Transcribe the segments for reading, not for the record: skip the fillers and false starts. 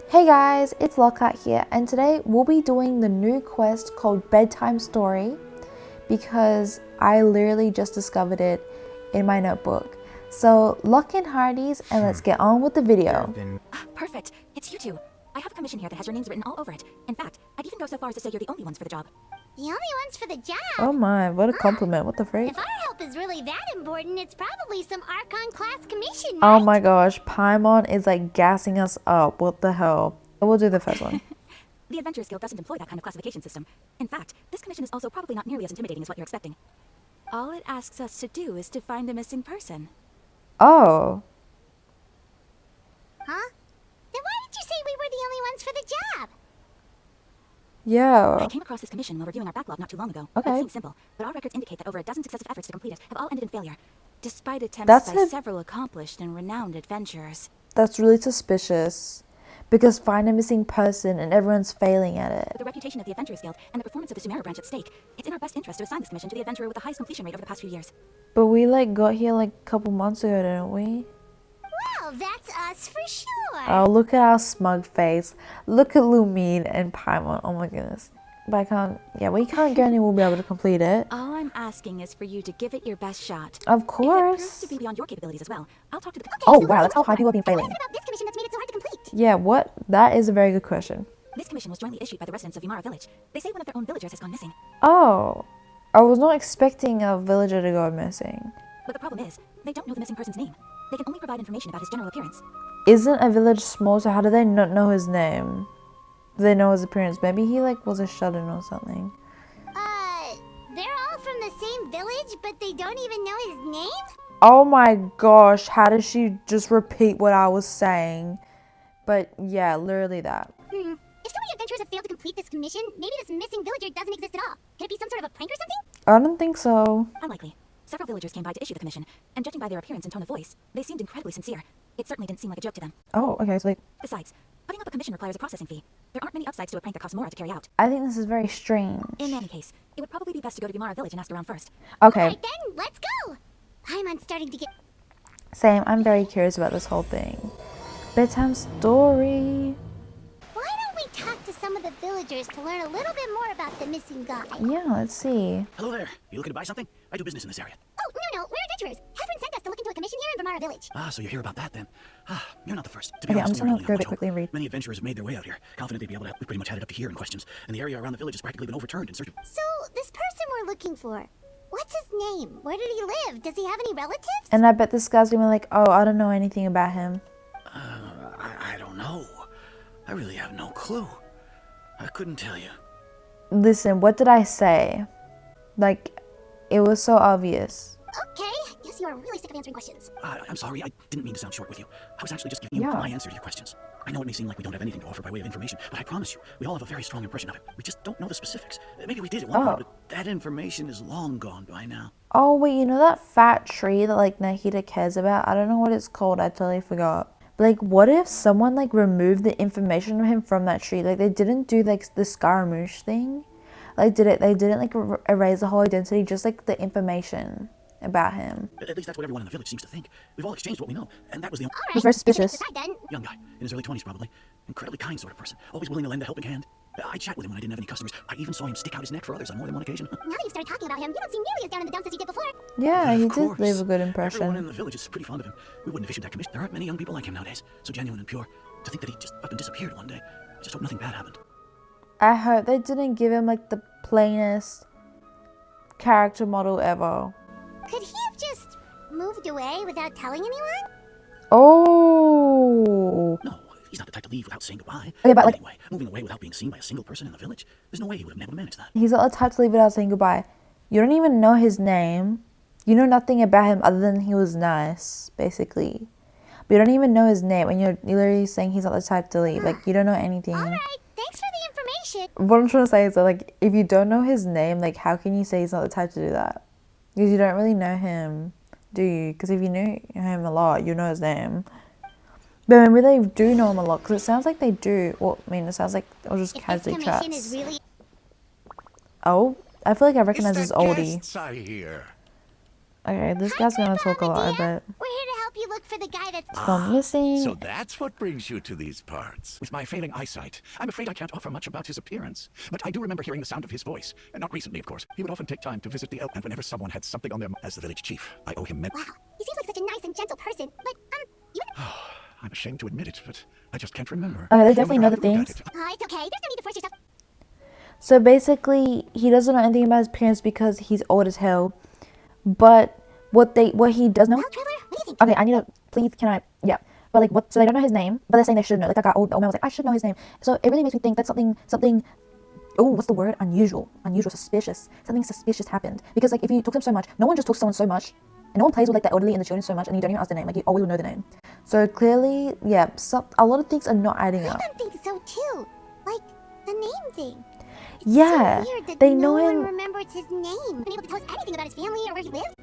Hey guys, it's Lockhart here, and today we'll be doing the new quest called Bedtime Story because I literally just discovered it in my notebook. So lock in hearties and let's get on with the video. Perfect. It's you two. I have a commission here that has your names written all over it. In fact, I'd even go so far as to say you're the only ones for the job. The only ones for the job? Oh my, what a compliment, what the freak? If our help is really that important, it's probably some Archon class commission, Oh right? my gosh, Paimon is like gassing us up, what the hell? We'll do the first one. The Adventurers Guild doesn't employ that kind of classification system. In fact, this commission is also probably not nearly as intimidating as what you're expecting. All it asks us to do is to find a missing person. Oh. Huh? Then why did you say we were the only ones for the job? Yeah. I came across this commission while reviewing our backlog not too long ago. Okay. It seems simple, but our records indicate that over a dozen successive efforts to complete it have all ended in failure, despite attempts That's by a- several accomplished and renowned adventurers. That's really suspicious. Because find a missing person and everyone's failing at it. With the reputation of the Adventurers Guild and the performance of the Sumeru branch at stake, it's in our best interest to assign this commission to the adventurer with the highest completion rate over the past few years. But we like got here like a couple months ago, didn't we? Well, that's us for sure. Oh, look at our smug face. Look at Lumine and Paimon. Oh my goodness. But I can't, yeah, we can't guarantee we'll be able to complete it. All I'm asking is for you to give it your best shot. Of If it proves course. to be beyond your capabilities as well, I'll talk to the... Oh wow, that's how high people have been failing. What is it about this commission that's made it so hard to complete? Yeah, what? That is a very good question. This commission was jointly issued by the residents of Yumara Village. They say one of their own villagers has gone missing. Oh. I was not expecting a villager to go missing. But the problem is, they don't know the missing person's name. They can only provide information about his general appearance. Isn't a village small, so how do they not know his name? Do they know his appearance? Maybe he like was a shut-in or something. They're all from the same village, but they don't even know his name? Oh my gosh, how does she just repeat what I was saying? But yeah, literally that. If so many adventurers have failed to complete this commission, maybe this missing villager doesn't exist at all. Could it be some sort of a prank or something? I don't think so. Unlikely. Several villagers came by to issue the commission, and judging by their appearance and tone of voice, they seemed incredibly sincere. It certainly didn't seem like a joke to them. Oh, okay, so like, Besides, putting up a commission requires a processing fee. There aren't many upsides to a prank that costs more to carry out. I think this is very strange. In any case, it would probably be best to go to Yumara Village and ask around first. Okay, Alright then, let's go! I'm starting to get... same. I'm very curious about this whole thing. Bedtime story. Why don't we talk to some of the villagers to learn a little bit more about the missing guy? Yeah, let's see. Hello there. You looking to buy something? I do business in this area. Oh, no, we're adventurers. Catherine sent us to look into a commission here in Vamara Village. Ah, so you hear about that then? Ah, you're not the first. To be Okay, honest, I'm just we gonna aren't go a really bit on much quickly and hope. read. Many adventurers have made their way out here, confident they'd be able to. We've pretty much had it up to here in questions, and the area around the village has practically been overturned in search of. So, this person we're looking for, what's his name? Where did he live? Does he have any relatives? And I bet this guy's gonna be like, oh, I don't know anything about him. I don't know. I really have no clue. I couldn't tell you. Listen, what did I say? Like, it was so obvious. Okay, guess you are really sick of answering questions. I'm sorry. I didn't mean to sound short with you. I was actually just giving you Yeah. my answer to your questions. I know it may seem like we don't have anything to offer by way of information, but I promise you, we all have a very strong impression of it. We just don't know the specifics. Maybe we did at one point, but that information is long gone by now. Oh, wait, you know that fat tree that, like, Nahida cares about? I don't know what it's called. I totally forgot. But, like, what if someone, like, removed the information of him from that tree? Like, they didn't do, like, the Scaramouche thing. Like, they didn't, like, erase the whole identity, just, like, the information about him. At least that's what everyone in the village seems to think. We've all exchanged what we know, and that was the Alright, He's very suspicious. decide then. young guy, in his early 20s probably. Incredibly kind sort of person, always willing to lend a helping hand. I chat with him when I didn't have any customers. I even saw him stick out his neck for others on more than one occasion. Now that you've started talking about him, you don't seem nearly as down in the dumps as you did before. Yeah, Of he did course. leave a good Everyone in impression. the village is pretty fond of him. We wouldn't have issued that commission. There aren't many young people like him nowadays. So genuine and pure. To think that he just up and disappeared one day. I just hope nothing bad happened. I hope they didn't give him, like, the plainest character model ever. Could he have just moved away without telling anyone? Oh. No, he's not the type to leave without saying goodbye. Okay, but, like- anyway, moving away without being seen by a single person in the village, there's no way he would have been able to manage that. He's not the type to leave without saying goodbye. You don't even know his name. You know nothing about him other than he was nice, basically. But you don't even know his name, and you're literally saying he's not the type to leave. Like, you don't know anything. Alright, thanks for the information. What I'm trying to say is that, like, if you don't know his name, like, how can you say he's not the type to do that? Because you don't really know him, do you? Because if you knew him a lot, you know his name. But maybe they do know him a lot, because it sounds like they do. Well, I mean, it sounds like it'll just If this casually commission chats. is really... Oh, I feel like I recognize this It's the oldie. guests I hear. Okay, this guy's gonna talk a lot, I bet. We're here to help you look for the guy that's... Gone missing. So that's what brings you to these parts. With my failing eyesight, I'm afraid I can't offer much about his appearance. But I do remember hearing the sound of his voice. And not recently, of course. He would often take time to visit the elk, and whenever someone had something on them, as the village chief, I owe him Wow, he seems like such a nice and gentle person. But, you... I'm ashamed to admit it, but I just can't remember. Okay, they No definitely matter know the how you look things. at it. It's okay. There's no need to force yourself. So basically, he doesn't know anything about his parents because he's old as hell. But what he does know. Well, Trevor, what do you think? Okay, I need to please. Can I? Yeah. But like what? So they don't know his name, but they're saying they should know. Like that guy, old man was like, I should know his name. So it really makes me think that something. Oh, what's the word? Unusual, suspicious. Something suspicious happened because like if you talk to them so much, no one just talks to someone so much, and no one plays with like the elderly and the children so much, and you don't even ask the name. Like you always will know the name. So clearly, yeah, a lot of things are not adding up. I think so too. Like the name thing. It's Yeah, so weird that they no know one him. remembers his name. Been able to tell us anything about his family or where he lived.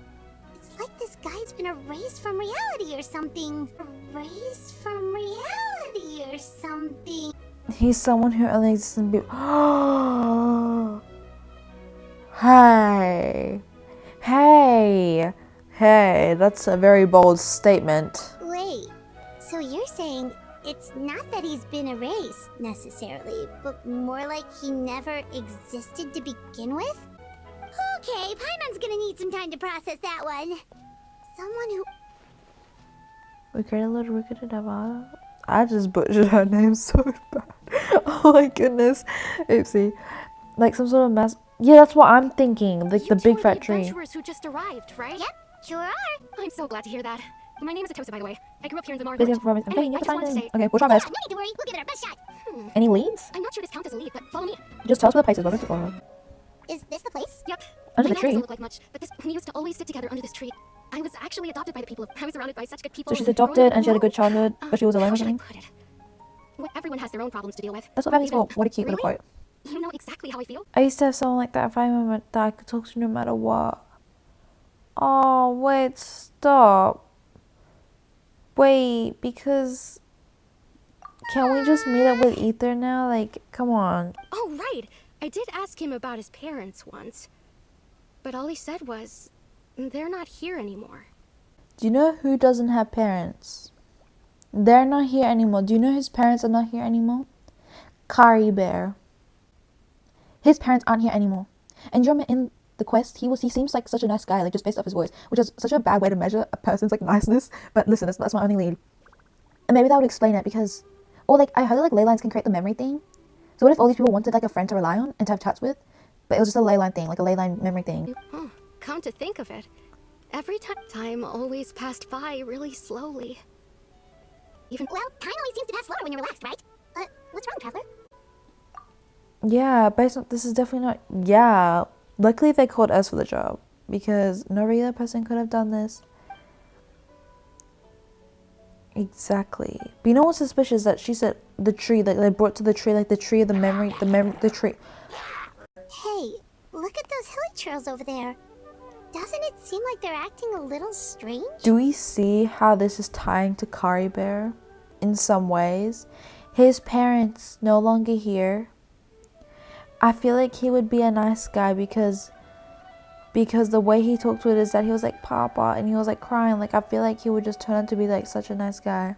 It's like this guy's been erased from reality or something. Erased from reality or something. He's someone who only exists in Hey. Hey, that's a very bold statement. Wait, so you're saying it's not that he's been erased necessarily, but more like he never existed to begin with? Okay, Paimon's gonna need some time to process that one. Someone who... We created a little wicked ever. I just butchered her name so bad. Oh my goodness. Oopsie. Like some sort of mass. Yeah, that's what I'm thinking. Like the big fat tree. Adventurers who just arrived, right? Yep, sure are. I'm so glad to hear that. My name is Atosa, by the way. I grew up here in the Mar Busy Village. performance. Anyway, Okay, I just wanted to say, okay, we'll try best. No need to worry, we'll give it our best shot. Any leads? I'm not sure this counts as a lead, but follow me. Just tell us where the place is. We're looking for her. Is this the place? Yep. Under I the know it tree. doesn't look like much, but we used to always sit together under this tree. I was actually adopted by the people. I was surrounded by such good people. So she's and growing adopted up and she had a good alone. childhood, but she was alone How or should I something. put it? Well, everyone has their own problems to deal with. That's what family's Even- for. What a cute little Really? quote. You know exactly how I feel. I used to have someone like that if I remember that I could talk to no matter what. Oh, wait, stop. Wait, because... Can we just meet up with Ether now? Like, come on. Oh, right. I did ask him about his parents once. But all he said was, they're not here anymore. Do you know who doesn't have parents? They're not here anymore. Do you know his parents are not here anymore? Kari Bear. His parents aren't here anymore. And you remember in the quest, he seems like such a nice guy, like just based off his voice, which is such a bad way to measure a person's like niceness. But listen, that's my only lead. And maybe that would explain it because, or like I heard like ley lines can create the memory thing. So what if all these people wanted like a friend to rely on and to have chats with, but it was just a ley line thing, like a ley line memory thing. Huh. Come to think of it, every time always passed by really slowly. Even Well, time always seems to pass slower when you're relaxed, right? What's wrong, Traveler? Yeah, based on this is definitely not. Yeah, luckily they called us for the job because no regular person could have done this. Exactly. But you know what's suspicious? That she said the tree, like they brought to the tree, like the tree of the memory, the tree. Hey, look at those hilly trails over there. Doesn't it seem like they're acting a little strange? Do we see how this is tying to Kari Bear in some ways? His parents no longer here. I feel like he would be a nice guy because the way he talked to it is that he was like Papa and he was like crying. Like I feel like he would just turn out to be like such a nice guy.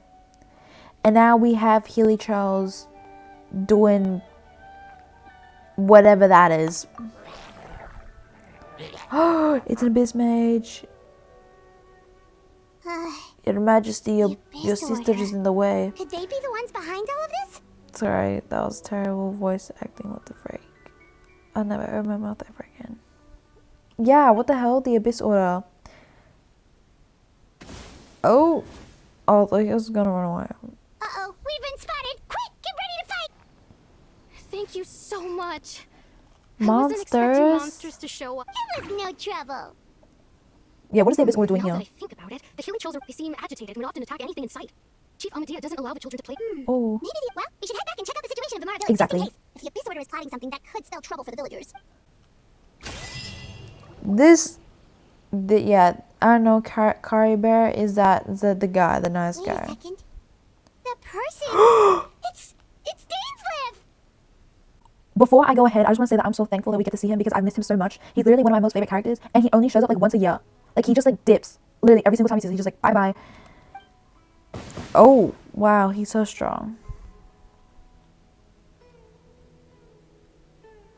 And now we have Healy Charles doing whatever that is. Oh, it's an abyss mage. Your Majesty, your Abyss sister Order. is in the way. Could they be the ones behind all of this? It's alright, that was terrible voice acting, what the freak. I'll never remember that ever again. Yeah, what the hell? The Abyss Order. Oh, I thought he was gonna run away. Uh-oh, we've been spotted! Quick, get ready to fight! thank you so much. I wasn't expecting Monsters? monsters to show up. It was no trouble. Yeah, what is the Abyss Order doing Now here? that I think about it, the Healy Trolls they seem agitated and would often attack anything in sight. Chief Amadea doesn't allow the children to play. Oh, Maybe well, we should head back and check out the situation of the Mara Village. Exactly. Just in case. If the Abyss Order is plotting something that could spell trouble for the villagers. yeah, I don't know, Kari Bear, is that the guy, the nice Wait a guy? second. The person! it's Dainslev! Before I go ahead, I just want to say that I'm so thankful that we get to see him because I've missed him so much. He's literally one of my most favorite characters, and he only shows up like once a year. Like he just like dips. Literally every single time he sees, he's just like bye bye. Oh, wow, he's so strong.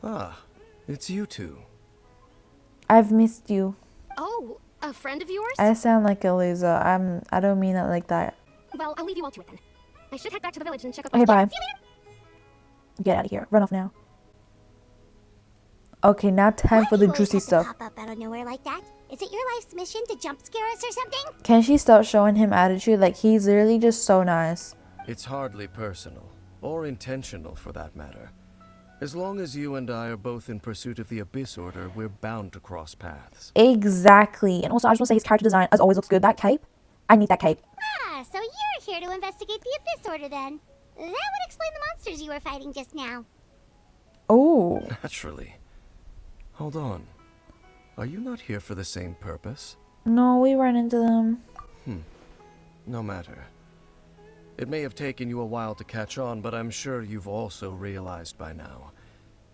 Ah, it's you two. I've missed you. Oh, a friend of yours? I sound like a loser. I don't mean it like that. Well, I'll leave you all to it then. I should head back to the village and check up Okay, on bye. Get out of here. Run off now. Okay, now time for the Why do you juicy always have to stuff. pop up out of nowhere like that? Is it your life's mission to jump scare us or something? Can she stop showing him attitude? Like, he's literally just so nice. It's hardly personal, or intentional for that matter. As long as you and I are both in pursuit of the Abyss Order, we're bound to cross paths. Exactly. And also, I just want to say his character design, as always, looks good. That cape, I need that cape. Ah, so you're here to investigate the Abyss Order then. That would explain the monsters you were fighting just now. Oh. Naturally. Hold on. Are you not here for the same purpose? No, we ran into them. No matter. It may have taken you a while to catch on, but I'm sure you've also realized by now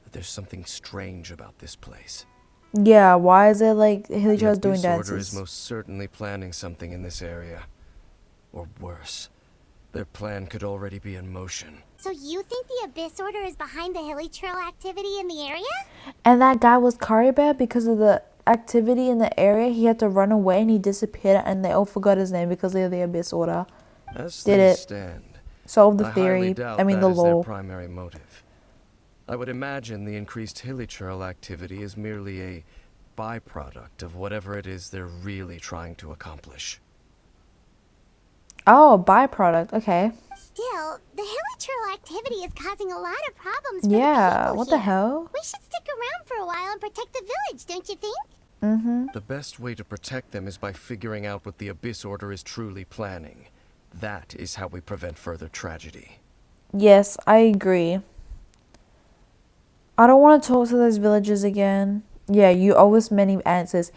that there's something strange about this place. Yeah, why is it like The Hillychild's doing Abyss Order is dances? most certainly planning something in this area. Or worse, their plan could already be in motion. So you think the Abyss Order is behind the Hilly Trail activity in the area? And that guy was Caribou because of the activity in the area. He had to run away and he disappeared, and they all forgot his name because of the Abyss Order. As Did things it. stand, Solve the I highly theory. doubt I mean, that the is their law. primary motive. I would imagine the increased Hillychurl activity is merely a byproduct of whatever it is they're really trying to accomplish. Oh, byproduct. Okay. Still, the Hilly Trail activity is causing a lot of problems for the Yeah, people what the here. hell? We should stick around for a while and protect the village, don't you think? Mm-hmm. The best way to protect them is by figuring out what the Abyss Order is truly planning. That is how we prevent further tragedy. Yes, I agree. I don't want to talk to those villagers again. Yeah, you owe us many answers.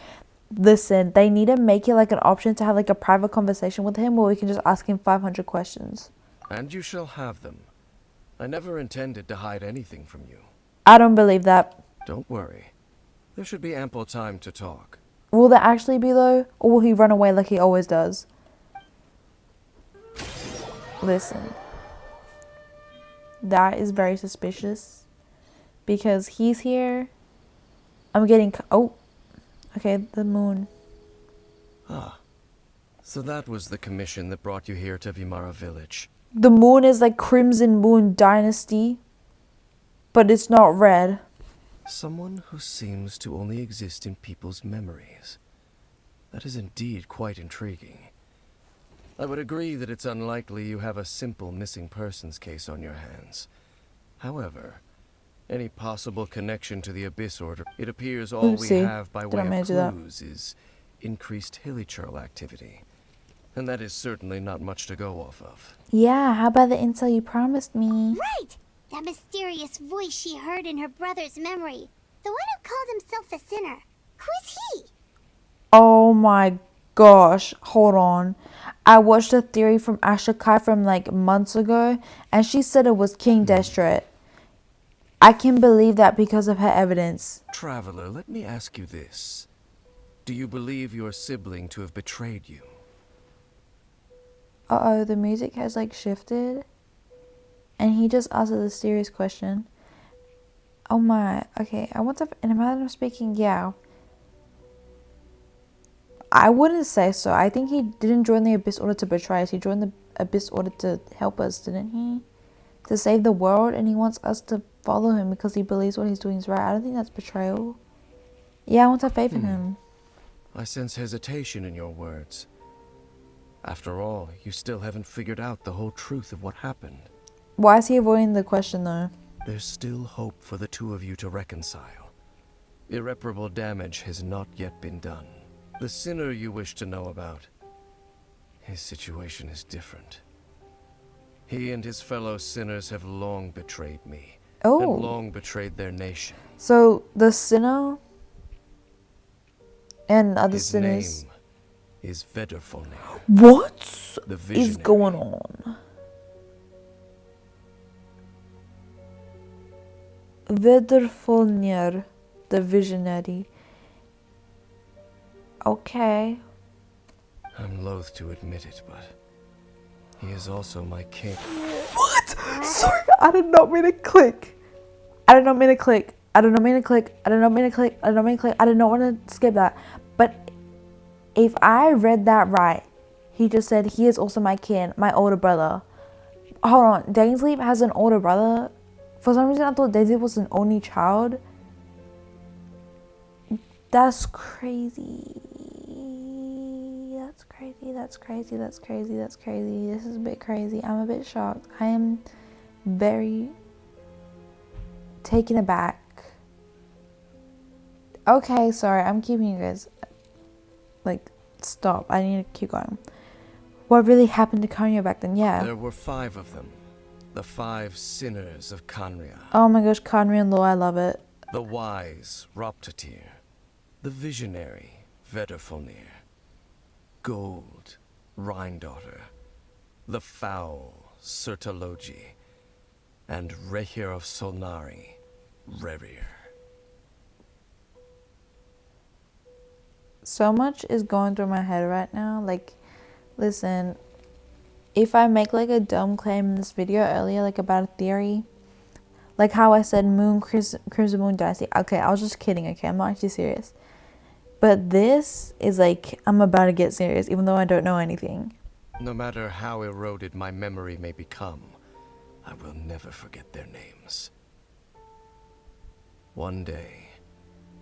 Listen, they need to make it like an option to have like a private conversation with him where we can just ask him 500 questions. And you shall have them. I never intended to hide anything from you. I don't believe that. Don't worry. There should be ample time to talk. Will there actually be though? Or will he run away like he always does? Listen. That is very suspicious. Because he's here. I'm getting... Oh. Okay, the moon. Ah. So that was the commission that brought you here to Vimara village. The moon is like Crimson Moon Dynasty. But it's not red. Someone who seems to only exist in people's memories. That is indeed quite intriguing. I would agree that it's unlikely you have a simple missing persons case on your hands. However, any possible connection to the Abyss Order, it appears all we Oopsie. have by Did way I of measure that? clues is increased Hillychurl activity. And that is certainly not much to go off of. Yeah, how about the intel you promised me? Right! That mysterious voice she heard in her brother's memory. The one who called himself a sinner. Who is he? Oh my gosh, hold on. I watched a theory from Ashokai from like months ago, and she said it was King Destret. I can believe that because of her evidence. Traveler, let me ask you this. Do you believe your sibling to have betrayed you? Uh-oh, the music has like shifted. And he just asked a serious question. Oh my, okay, I want to, in a matter of speaking, yeah. I wouldn't say so. I think he didn't join the Abyss Order to betray us. He joined the Abyss Order to help us, didn't he? To save the world, and he wants us to follow him because he believes what he's doing is right. I don't think that's betrayal. Yeah, I want to have faith in him. I sense hesitation in your words. After all, you still haven't figured out the whole truth of what happened. Why is he avoiding the question though? There's still hope for the two of you to reconcile. Irreparable damage has not yet been done. The sinner you wish to know about, his situation is different. He and his fellow sinners have long betrayed me, Oh. and long betrayed their nation. So the sinner and other His sinners. name is Vederfolnir, What the is visionary. going on? Vederfolnir, the visionary. Okay. I'm loath to admit it, but He is also my king. What? Sorry, I did not mean to click. I did not mean to click. I did not mean to click. I did not mean to click. I did not mean to click. I did not want to skip that. But if I read that right, he just said he is also my kin, my older brother. Hold on, Dainsleif has an older brother? For some reason I thought Dainsleif was an only child. That's crazy. That's crazy. That's crazy. That's crazy. That's crazy. This is a bit crazy. I'm a bit shocked. I am very taken aback. Okay, sorry. I'm keeping you guys. Like, stop. I need to keep going. What really happened to Kanya back then? Yeah. There were 5 of them. The 5 sinners of Kanria. Oh my gosh, Conrian law. I love it. The wise Roptatir. The visionary Vedderfolnir. Gold Rhindaughter. The foul Sertalogi. And Rehir of Solnari Rerir. So much is going through my head right now. Like, listen, if I make like a dumb claim in this video earlier, like about a theory, like how I said Moon, Crimson Moon Dynasty. Okay, I was just kidding. Okay, I'm not actually serious. But this is like, I'm about to get serious, even though I don't know anything. No matter how eroded my memory may become, I will never forget their names. One day,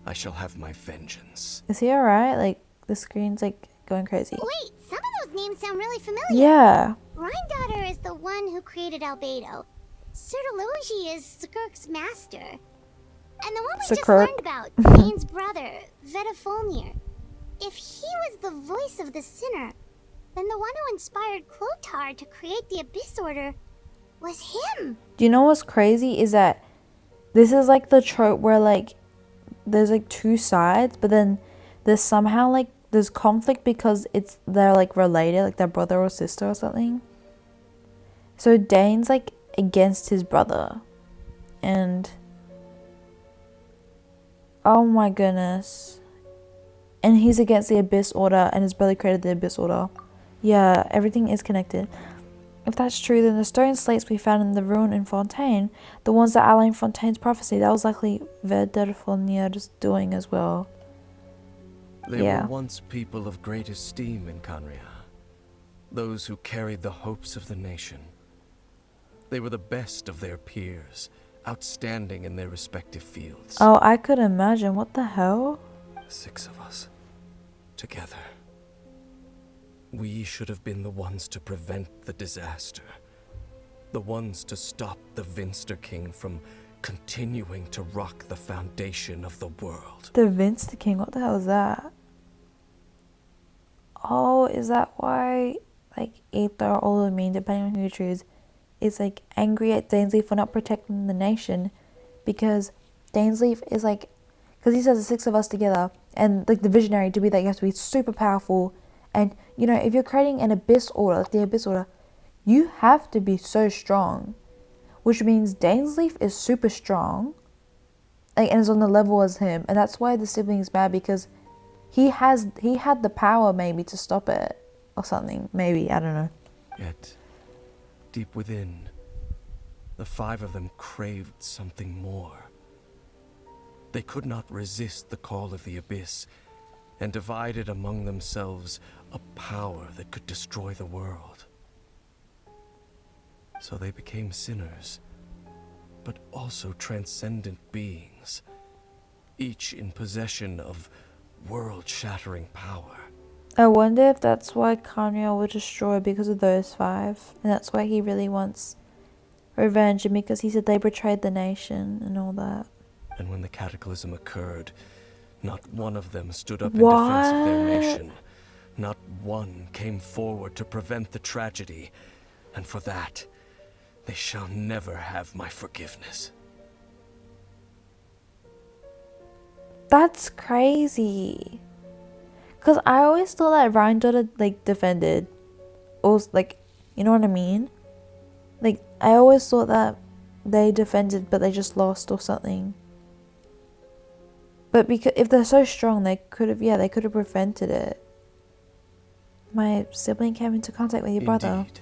I shall have my vengeance. Is he alright? Like, the screen's like going crazy. Wait, some of those names sound really familiar. Yeah. Rhindaughter is the one who created Albedo. Sertalogi is Skirk's master. And the one we just Skirk. learned about, Dane's brother, Vedderfolnir. If he was the voice of the sinner, then the one who inspired Clotar to create the Abyss Order was him. Do you know what's crazy is that this is like the trope where like there's like 2 sides, but then there's somehow like there's conflict because they're like related, like their brother or sister or something. So Dane's like against his brother, and oh my goodness, and he's against the Abyss Order, and his brother created the Abyss Order. Yeah, everything is connected. If that's true, then the stone slates we found in the ruin in Fontaine, the ones that outline Fontaine's prophecy, that was likely Vedderfolnir's doing as well. They Yeah. were once people of great esteem in Kanria. Those who carried the hopes of the nation. They were the best of their peers, outstanding in their respective fields. Oh, I could imagine. What the hell? 6 of us. Together. We should have been the ones to prevent the disaster. The ones to stop the Vinster King from continuing to rock the foundation of the world. The Vince the King, what the hell is that? Oh, is that why, like, Aether or Ullamine, depending on who you choose, is, like, angry at Dainsleif for not protecting the nation? Because Dainsleif is, like, because he says the 6 of us together, and, like, the visionary to be that you have to be super powerful, and, you know, if you're creating an Abyss Order, like the Abyss Order, you have to be so strong. Which means Dainsleif is super strong, like, and is on the level as him, and that's why the siblings mad, because he had the power maybe to stop it or something. Maybe, I don't know. Yet, deep within, the 5 of them craved something more. They could not resist the call of the Abyss, and divided among themselves a power that could destroy the world. So they became sinners, but also transcendent beings, each in possession of world-shattering power. I wonder if that's why Kanye was destroyed, because of those 5, and that's why he really wants revenge, and because he said they betrayed the nation and all that. And when the cataclysm occurred, not one of them stood up in defense of their nation. Not one came forward to prevent the tragedy, and for that, they shall never have my forgiveness. That's crazy. Because I always thought that Rhindaughter, like, defended. Or, like, you know what I mean? Like, I always thought that they defended, but they just lost or something. But because if they're so strong, they could have prevented it. My sibling came into contact with your brother. Indeed.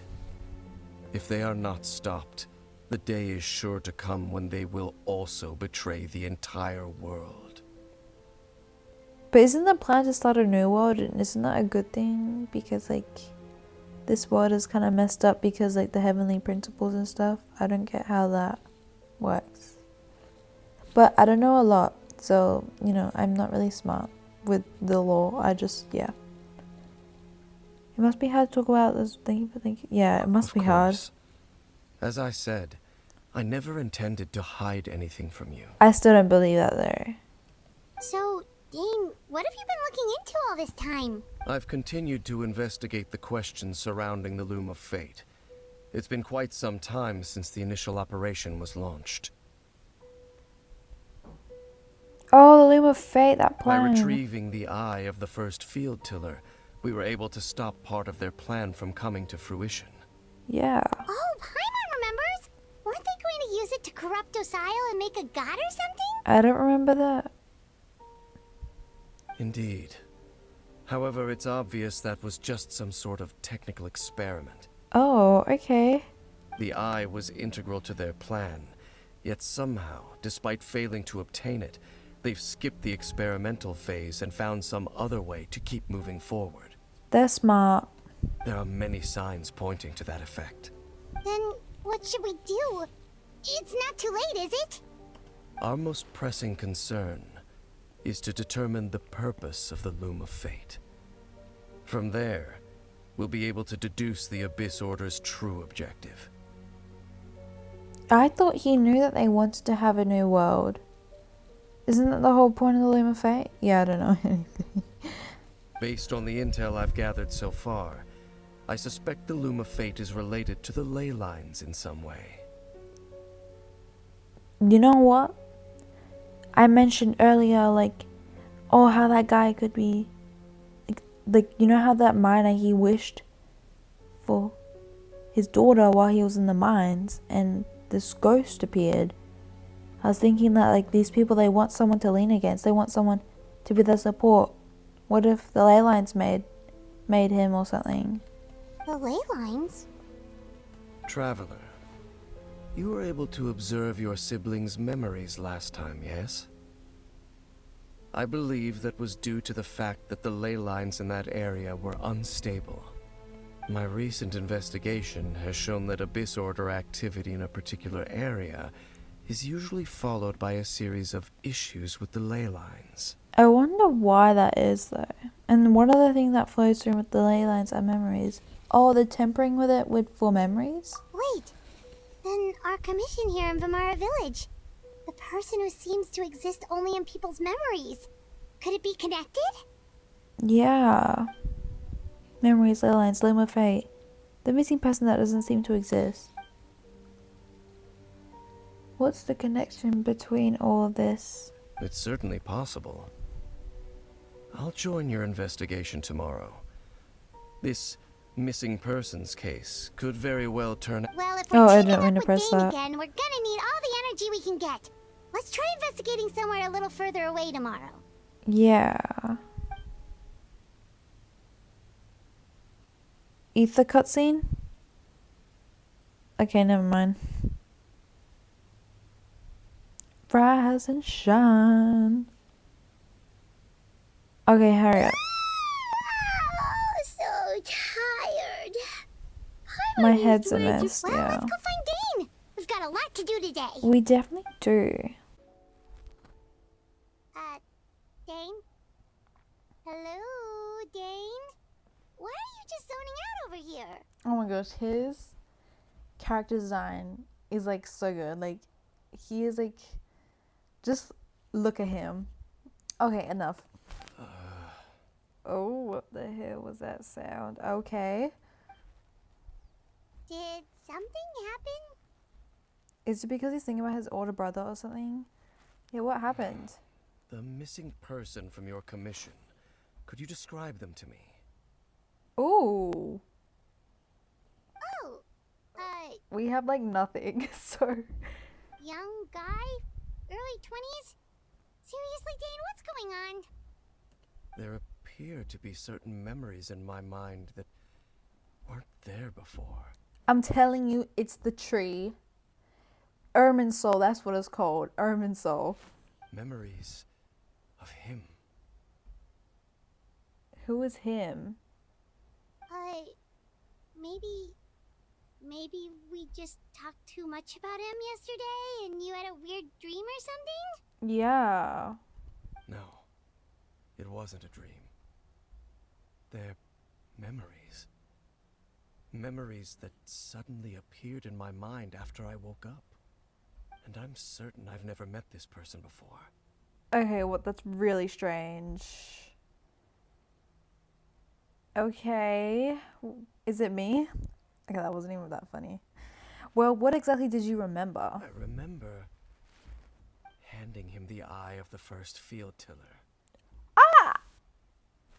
If they are not stopped, the day is sure to come when they will also betray the entire world. But isn't the plan to start a new world, and isn't that a good thing? Because like this world is kind of messed up because like the heavenly principles and stuff. I don't get how that works. But I don't know a lot, so you know, I'm not really smart with the law. I just, yeah. It must be hard to talk about this. Thank you for thinking. Yeah, it must Of be hard. course. As I said, I never intended to hide anything from you. I still don't believe that though. So, Dane, what have you been looking into all this time? I've continued to investigate the questions surrounding the Loom of Fate. It's been quite some time since the initial operation was launched. Oh, the Loom of Fate, that By plan. retrieving the eye of the first field tiller, we were able to stop part of their plan from coming to fruition. Yeah. Oh, Paimon remembers! Weren't they going to use it to corrupt Awhile and make a god or something? I don't remember that. Indeed. However, it's obvious that was just some sort of technical experiment. Oh, okay. The eye was integral to their plan, yet somehow, despite failing to obtain it, they've skipped the experimental phase and found some other way to keep moving forward. They're smart. There are many signs pointing to that effect. Then, what should we do? It's not too late, is it? Our most pressing concern is to determine the purpose of the Loom of Fate. From there, we'll be able to deduce the Abyss Order's true objective. I thought he knew that they wanted to have a new world. Isn't that the whole point of the Loom of Fate? Yeah, I don't know anything. Based on the intel I've gathered so far, I suspect the Loom of Fate is related to the ley lines in some way. You know what? I mentioned earlier, like, oh, how that guy could be, like, you know how that miner, he wished for his daughter while he was in the mines, and this ghost appeared. I was thinking that, like, these people, they want someone to lean against. They want someone to be their support. What if the ley lines made him or something? The ley lines? Traveler, you were able to observe your siblings' memories last time, yes? I believe that was due to the fact that the ley lines in that area were unstable. My recent investigation has shown that Abyss Order activity in a particular area is usually followed by a series of issues with the ley lines. I wonder why that is, though. And one other thing that flows through with the ley lines are memories. Oh, the tempering with it for memories? Wait, then our commission here in Vimara Village. The person who seems to exist only in people's memories. Could it be connected? Yeah. Memories, ley lines, Loom of Fate. The missing person that doesn't seem to exist. What's the connection between all of this? It's certainly possible. I'll join your investigation tomorrow. This missing persons case could very well turn... Well, if Oh, we're I teaming didn't mean up to with press Dane that. again, we're gonna need all the energy we can get. Let's try investigating somewhere a little further away tomorrow. Yeah. Ether cutscene? Okay, never mind. Rise and shine. Okay, hurry up. Oh, so tired. My Harmony's head's a ready to- mess, Well, yeah. let's go find Dane. We've got a lot to do today. We definitely do. Dane? Hello, Dane? Why are you just zoning out over here? Oh my gosh, his character design is like so good. Like, he is like, just look at him. Okay, enough. Oh, what the hell was that sound? Okay. Did something happen? Is it because he's thinking about his older brother or something? Yeah, what happened? The missing person from your commission. Could you describe them to me? Ooh. Oh, We have like nothing, so. young guy? Early 20s? Seriously, Dane, what's going on? There appear to be certain memories in my mind that weren't there before. I'm telling you, it's the tree. Irminsul, that's what it's called. Irminsul. Memories of him. Who is him? Maybe we just talked too much about him yesterday and you had a weird dream or something? Yeah. No, it wasn't a dream. They're memories. Memories that suddenly appeared in my mind after I woke up. And I'm certain I've never met this person before. Okay, what? That's really strange. Okay. Is it me? Okay, that wasn't even that funny. Well, what exactly did you remember? I remember handing him the eye of the first field tiller.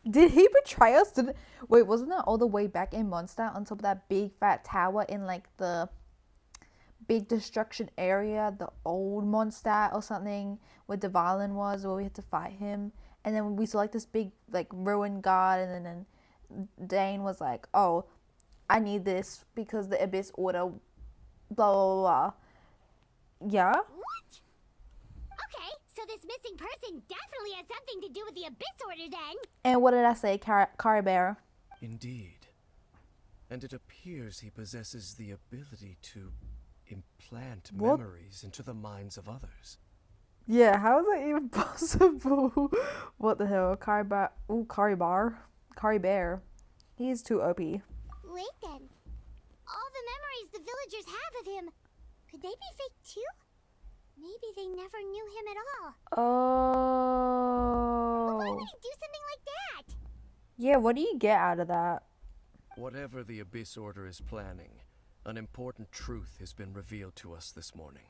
Did he betray us? Wait, wasn't that all the way back in Mondstadt on top of that big fat tower in like the big destruction area, the old Mondstadt or something, where the violin was, where we had to fight him? And then we saw like this big like ruined god, and then Dane was like, "Oh, I need this because the Abyss Order, blah blah blah." Yeah. What? Okay, so this missing person definitely has something to do with the Abyss Order then. And what did I say, Caribert? Indeed. And it appears he possesses the ability to implant What? memories into the minds of others. Yeah, how is that even possible? What the hell, Caribert? Ooh, Caribert. He's too OP. Wait then. All the memories the villagers have of him, could they be fake too? Maybe they never knew him at all. But why Oh. would he do something like that? Yeah, what do you get out of that? Whatever the Abyss Order is planning, an important truth has been revealed to us this morning.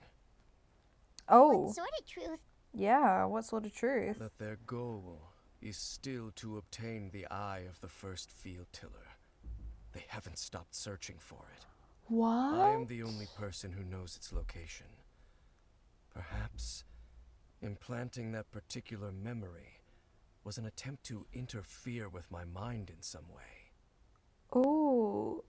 Oh. What sort of truth? Yeah, what sort of truth? That their goal is still to obtain the eye of the first field tiller. They haven't stopped searching for it. What? I am the only person who knows its location. Perhaps implanting that particular memory was an attempt to interfere with my mind in some way. Ooh.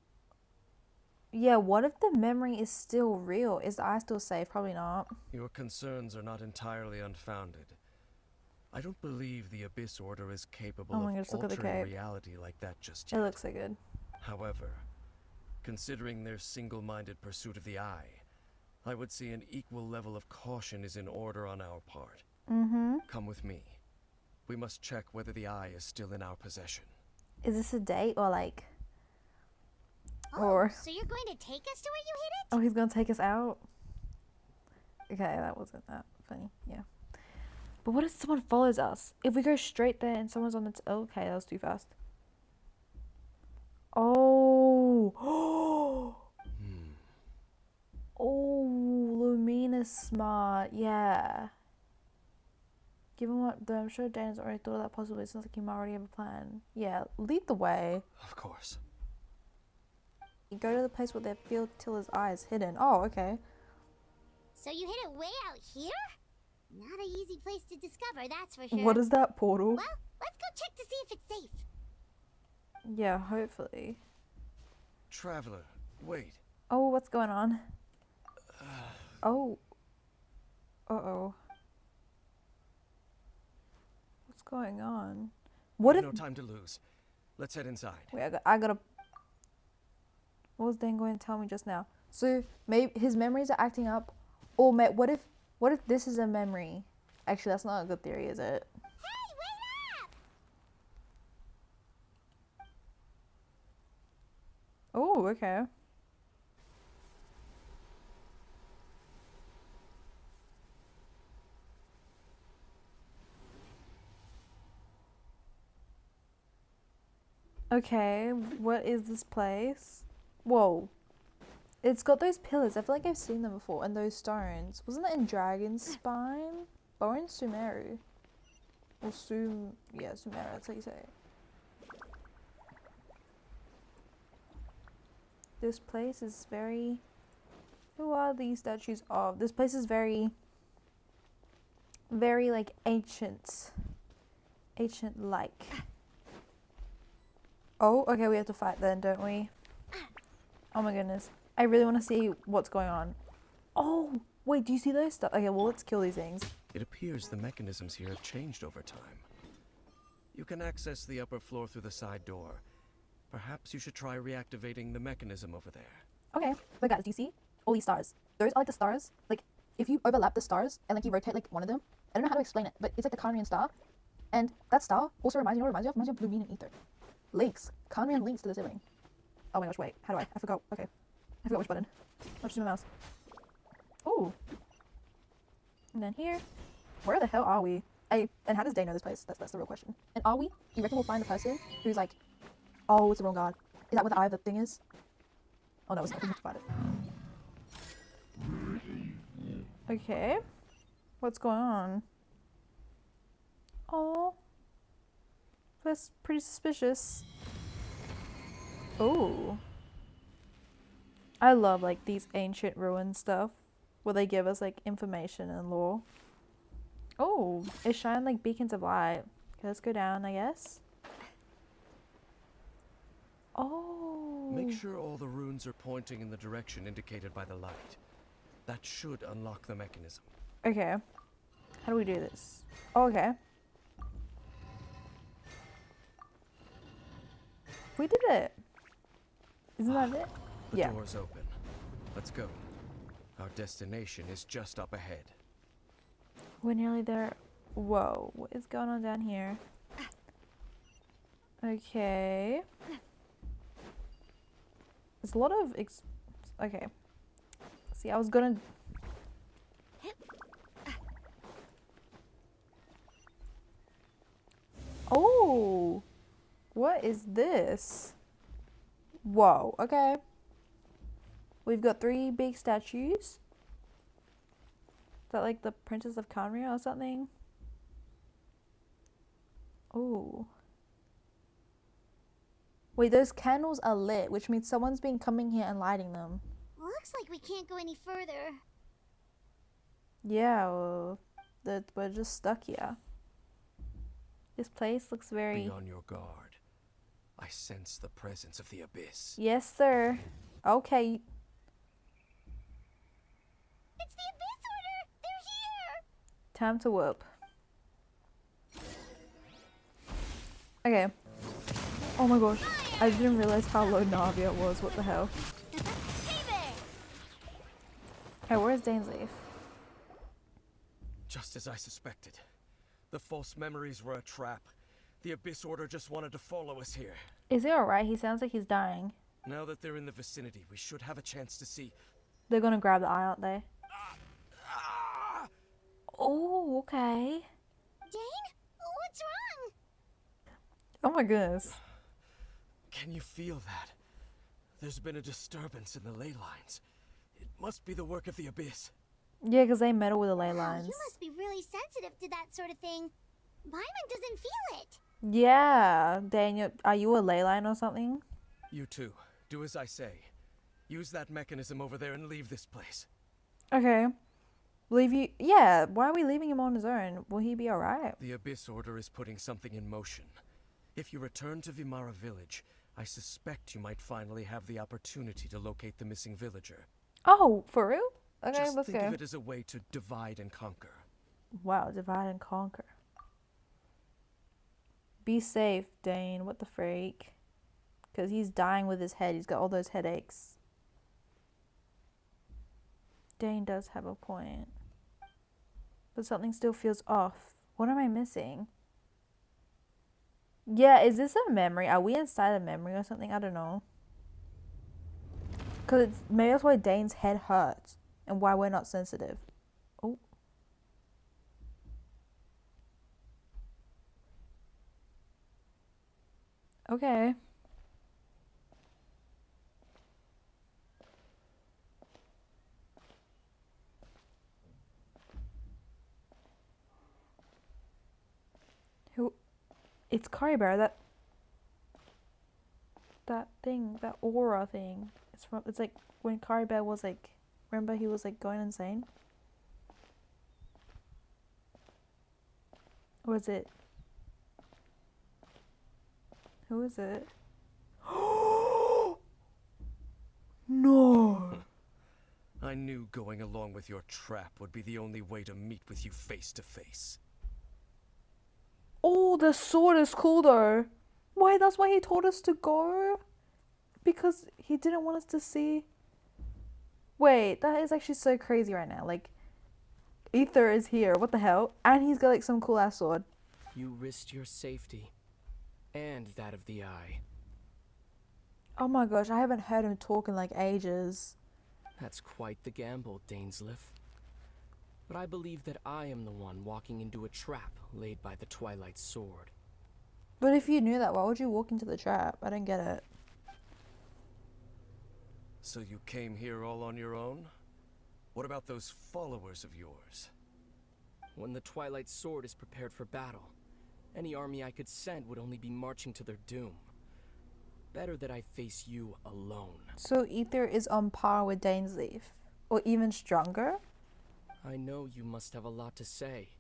Yeah, what if the memory is still real? Is the eye still safe? Probably not. Your concerns are not entirely unfounded. I don't believe the Abyss Order is capable Oh my of gosh, look at the altering cape. reality like that just It yet. looks so good. However, considering their single-minded pursuit of the eye, I would say an equal level of caution is in order on our part. Mm-hmm. Come with me. We must check whether the eye is still in our possession. Is this a date or like... Oh, Or... so you're going to take us to where you hid it? Oh, he's gonna take us out? Okay, that wasn't that funny. Yeah. But what if someone follows us? If we go straight there and someone's on the... okay, that was too fast. Oh. Oh, Lumina's smart. Yeah. Given what, though I'm sure Dana's already thought of that possibly, it sounds like you might already have a plan. Yeah, lead the way. Of course. You go to the place where their field tiller's eye is hidden. Oh, okay. So you hid it way out here? Not an easy place to discover, that's for sure. What is that portal? Well, let's go check to see if it's safe. Yeah, hopefully. Traveler, wait. Oh, what's going on? Oh. Uh-oh. What's going on? What We've if... no time to lose. Let's head inside. Wait, I gotta... What was Dan going to tell me just now? So, maybe his memories are acting up. Or what if this is a memory? Actually, that's not a good theory, is it? Hey, wait up! Oh, okay. Okay, what is this place? Whoa. It's got those pillars. I feel like I've seen them before. And those stones. Wasn't that in Dragon's Spine? Or in Sumeru? Or yeah, Sumeru, that's how you say it. This place is very... Who are these statues of? This place is very... Very, like, ancient. Ancient-like. Oh, okay, we have to fight then, don't we? Oh my goodness. I really want to see what's going on. Oh, wait, do you see those stuff? Okay, well, let's kill these things. It appears the mechanisms here have changed over time. You can access the upper floor through the side door. Perhaps you should try reactivating the mechanism over there. Okay, but guys, do you see all these stars? Those are like the stars. Like, if you overlap the stars and like you rotate like one of them, I don't know how to explain it, but it's like the Kanrian star. And that star also reminds you know what it reminds you of? It reminds you of Blue Mean and Ether. Links. Kanrian links to the sibling. Oh my gosh, wait. How do I forgot. Okay. I forgot which button. I'll just use my mouse. Ooh. And then here. Where the hell are we? And how does Day know this place? That's the real question. And are we? You reckon we'll find the person who's like, oh, it's the wrong guard. Is that what the eye of the thing is? Oh no, it's not. We have to find it. Okay. What's going on? Oh. That's pretty suspicious. Oh. I love like these ancient ruin stuff where they give us like information and lore. Oh, it shine like beacons of light. Okay, let's go down, I guess. Oh. Make sure all the runes are pointing in the direction indicated by the light. That should unlock the mechanism. Okay. How do we do this? Oh, okay. We did it. Isn't that it? The Yeah. door's open. Let's go. Our destination is just up ahead. We're nearly there. Whoa, what is going on down here? Okay. There's a lot of okay. See, I was gonna... Oh! What is this? Whoa, okay. We've got 3 big statues. Is that like the Princess of Conria or something? Oh. Wait, those candles are lit, which means someone's been coming here and lighting them. Looks like we can't go any further. Yeah, well, we're just stuck here. This place looks very... Be on your guard. I sense the presence of the abyss. Yes, sir. Okay. It's the Abyss Order! They're here! Time to whoop. Okay. Oh my gosh. I didn't realize how low Navia was. What the hell? Hey there! Alright, where's Dane's leaf? Just as I suspected. The false memories were a trap. The Abyss Order just wanted to follow us here. Is he alright? He sounds like he's dying. Now that they're in the vicinity, we should have a chance to see. They're gonna grab the eye, aren't they? Oh, okay. Dane? What's wrong? Oh my goodness. Can you feel that? There's been a disturbance in the ley lines. It must be the work of the Abyss. Yeah, because they meddle with the ley Wow, lines. you must be really sensitive to that sort of thing. Paimon doesn't feel it. Yeah, Daniel, are you a ley line or something? You too. Do as I say. Use that mechanism over there and leave this place. Okay. Leave you... Yeah, why are we leaving him on his own? Will he be alright? The Abyss Order is putting something in motion. If you return to Vimara village, I suspect you might finally have the opportunity to locate the missing villager. Oh, for real? Okay, Just let's think go. of it as a way to divide and conquer. Wow, divide and conquer. Be safe, Dane. What the freak? Because he's dying with his head. He's got all those headaches. Dane does have a point. But something still feels off. What am I missing? Yeah, is this a memory? Are we inside a memory or something? I don't know. Because maybe that's why Dane's head hurts. And why we're not sensitive. Oh. Okay. Who? It's Kariber, that thing, that aura thing. It's like when Kariber was like, remember he was like going insane? Or is it? Who is it? No. I knew going along with your trap would be the only way to meet with you face to face. Oh, the sword is cool though. Why, that's why he told us to go? Because he didn't want us to see. Wait, that is actually so crazy right now. Like, Ether is here. What the hell? And he's got like some cool ass sword. You risked your safety. And that of the Eye. Oh my gosh, I haven't heard him talk in like ages. That's quite the gamble, Dainsleif. But I believe that I am the one walking into a trap laid by the Twilight Sword. But if you knew that, why would you walk into the trap? I don't get it. So you came here all on your own? What about those followers of yours? When the Twilight Sword is prepared for battle, any army I could send would only be marching to their doom. Better that I face you alone. So Ether is on par with Dainsleif? Or even stronger? I know you must have a lot to say.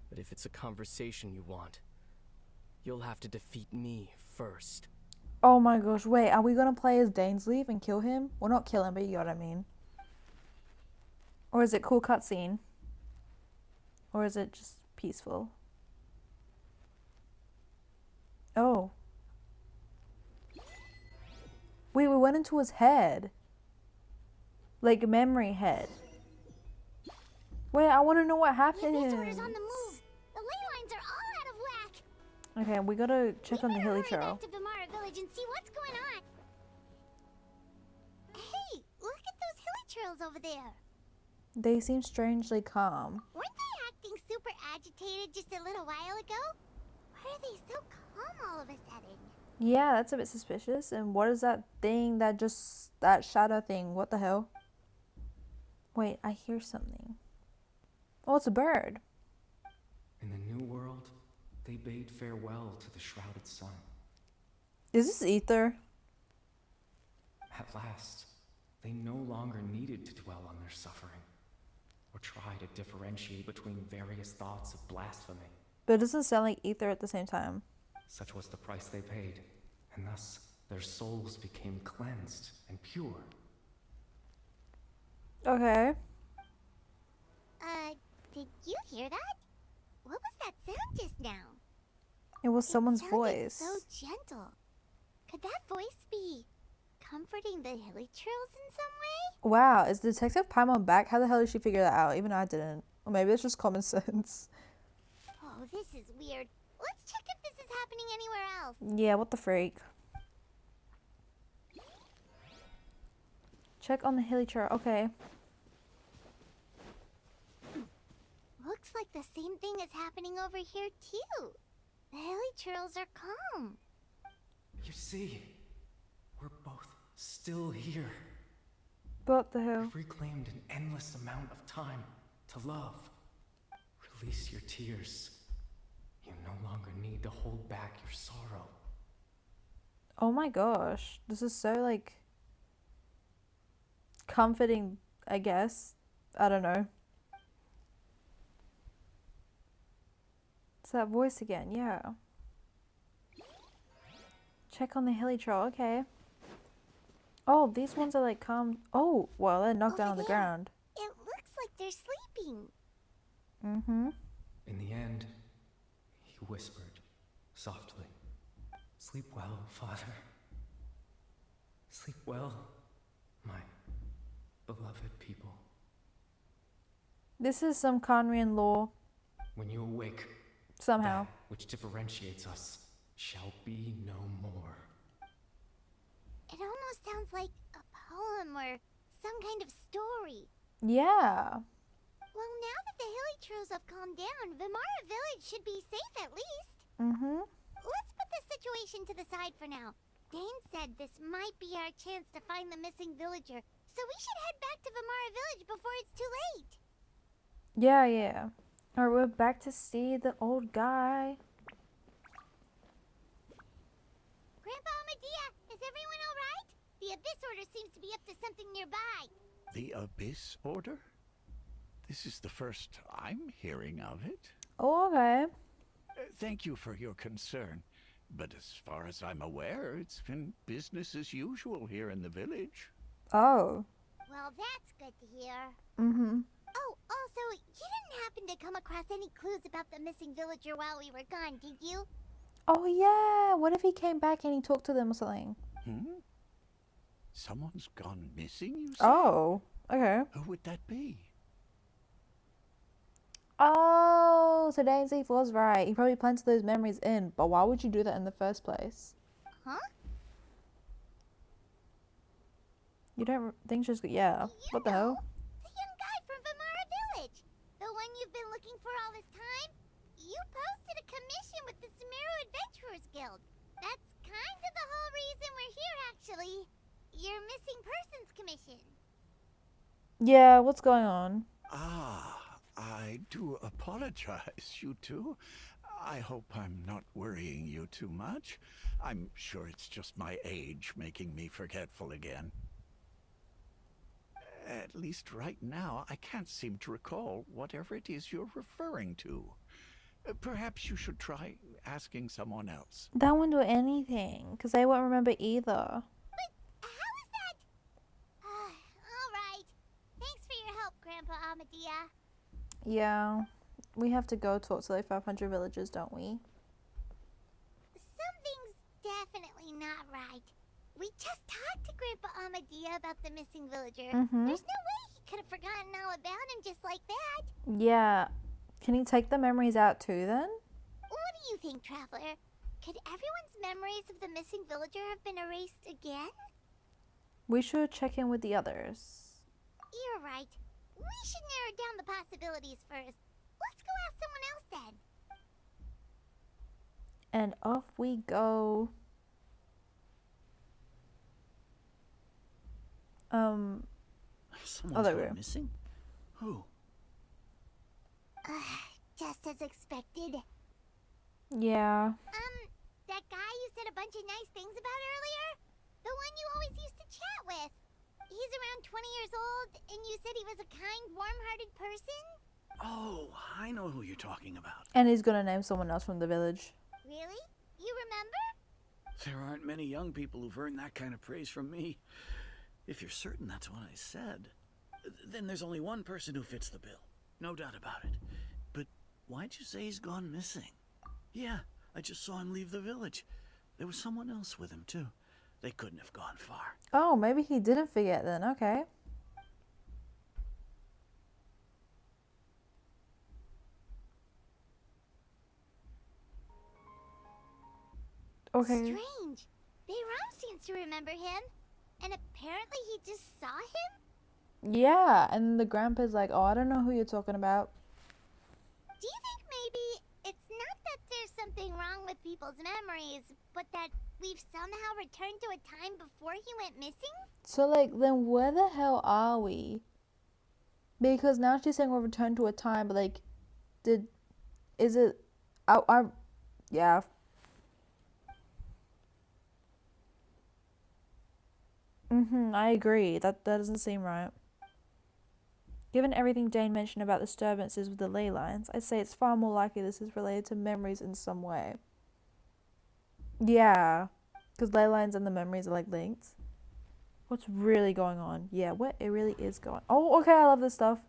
But if it's a conversation you want, you'll have to defeat me first. Oh my gosh, wait, are we gonna play as Dainsleif and kill him? Well, not kill him, but you know what I mean. Or is it cool cutscene? Or is it just peaceful? Oh. Wait, we went into his head. Like memory head. Wait, I want to know what happened. The disorder's on the move. The ley lines are all out of whack. Okay, we gotta check on the hilly Hurry trail. back to Vimara Village and see what's going on. Hey, look at those hilly trails over there. They seem strangely calm. Weren't they acting super agitated just a little while ago? Why are they so calm all of a sudden? Yeah, that's a bit suspicious. And what is that thing that shadow thing? What the hell? Wait, I hear something. Oh, it's a bird. In the new world, they bade farewell to the shrouded sun. Is this Ether? At last, they no longer needed to dwell on their suffering, or try to differentiate between various thoughts of blasphemy. But it doesn't sound like Ether at the same time. Such was the price they paid, and thus their souls became cleansed and pure. Okay. Did you hear that? What was that sound just now? It was someone's It sounded voice. so gentle. Could that voice be comforting the hilly trails in some way? Wow, is Detective Paimon back? How the hell did she figure that out? Even I didn't. Or maybe it's just common sense. Oh, this is weird. Let's check if this is happening anywhere else. Yeah, what the freak? Check on the hilly trail. Okay. Looks like the same thing is happening over here too. The hilly trails are calm. You see, we're both still here. What the hell? We've reclaimed an endless amount of time to love. Release your tears. You no longer need to hold back your sorrow. Oh my gosh. This is so like comforting, I guess. I don't know. It's that voice again, yeah. Check on the hilly trail, okay. Oh, these ones are like calm. Oh, well, they're knocked down on the there. ground. It looks like they're sleeping. Mm-hmm. In the end, he whispered softly, "Sleep well, Father. Sleep well, my beloved people. This is some Conrian lore, When you awake, somehow. that which differentiates us shall be no more." It almost sounds like a poem or some kind of story. Yeah. Well, now that the hilly trails have calmed down, Vimara Village should be safe at least. Mm-hmm. Let's put this situation to the side for now. Dane said this might be our chance to find the missing villager, so we should head back to Vimara Village before it's too late. Yeah, yeah. Alright, we're back to see the old guy. Grandpa Medea, is everyone all right? The Abyss Order seems to be up to something nearby. The Abyss Order? This is the first I'm hearing of it. Oh, okay. Thank you for your concern. But as far as I'm aware, it's been business as usual here in the village. Oh. Well, that's good to hear. Mm-hmm. Oh, also, you didn't happen to come across any clues about the missing villager while we were gone, did you? Oh, yeah. What if he came back and he talked to them or something? Someone's gone missing, you say? Oh, okay. Who would that be? Oh, so Dane Thief was right. He probably planted those memories in, but why would you do that in the first place? Huh? You don't think she's... Yeah. What the hell? The young guy from Vamara Village. The one you've been looking for all this time. You posted a commission with the Sumeru Adventurers Guild. That's kind of the whole reason we're here, actually. Your missing persons commission. Yeah, what's going on? Ah, I do apologize, you two. I hope I'm not worrying you too much. I'm sure it's just my age making me forgetful again. At least right now, I can't seem to recall whatever it is you're referring to. Perhaps you should try asking someone else. That won't do anything, because they won't remember either. But how is that? All right. Thanks for your help, Grandpa Amadea. Yeah. We have to go talk to like 500 villagers, don't we? Something's definitely not right. We just talked to Grandpa Amadea about the missing villager. Mm-hmm. There's no way he could have forgotten all about him just like that. Yeah. Can he take the memories out too then? What do you think, Traveler? Could everyone's memories of the missing villager have been erased again? We should check in with the others. You're right. We should narrow down the possibilities first. Let's go ask someone else then. And off we go. Someone's there we gone go. missing? Who? Just as expected. Yeah. That guy you said a bunch of nice things about earlier? The one you always used to chat with. He's around 20 years old, and you said he was a kind, warm-hearted person? Oh, I know who you're talking about. And he's gonna name someone else from the village. Really? You remember? There aren't many young people who've earned that kind of praise from me. If you're certain that's what I said, then there's only one person who fits the bill. No doubt about it. But why'd you say he's gone missing? Yeah, I just saw him leave the village. There was someone else with him, too. They couldn't have gone far. Oh, maybe he didn't forget then. Okay. Okay. Strange. Bayram seems to remember him. And apparently he just saw him? Yeah, and the grandpa's like, oh, I don't know who you're talking about. Do you think maybe it's not that there's something wrong with people's memories, but that we've somehow returned to a time before he went missing? So, like, then where the hell are we? Because now she's saying we'll return to a time, but, like, yeah. I agree. That doesn't seem right. Given everything Dane mentioned about disturbances with the ley lines, I'd say it's far more likely this is related to memories in some way. Yeah, because ley lines and the memories are like linked. What's really going on? Yeah, what it really is going on. Oh, okay, I love this stuff.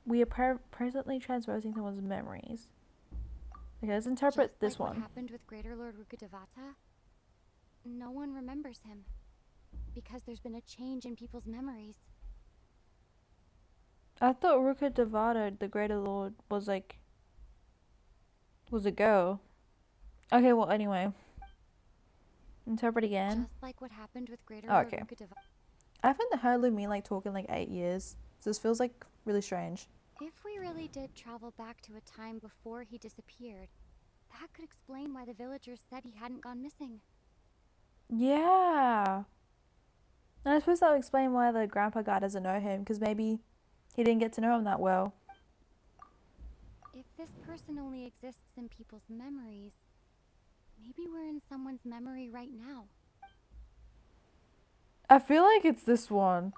We are presently transposing someone's memories. Okay, let's interpret Just this like what one. happened with Greater Lord Rukkhadevata, no one remembers him because there's been a change in people's memories. I thought Rukkhadevata, the Greater Lord, was a girl. Okay, well, anyway. Interpret again. Just like what happened with Greater Oh, Lord okay. Rukkhadevata. I haven't heard Lumine like talk in like 8 years. So this feels like really strange. If we really did travel back to a time before he disappeared, that could explain why the villagers said he hadn't gone missing. Yeah. And I suppose that would explain why the grandpa guy doesn't know him, because maybe he didn't get to know him that well. If this person only exists in people's memories, maybe we're in someone's memory right now. I feel like it's this one.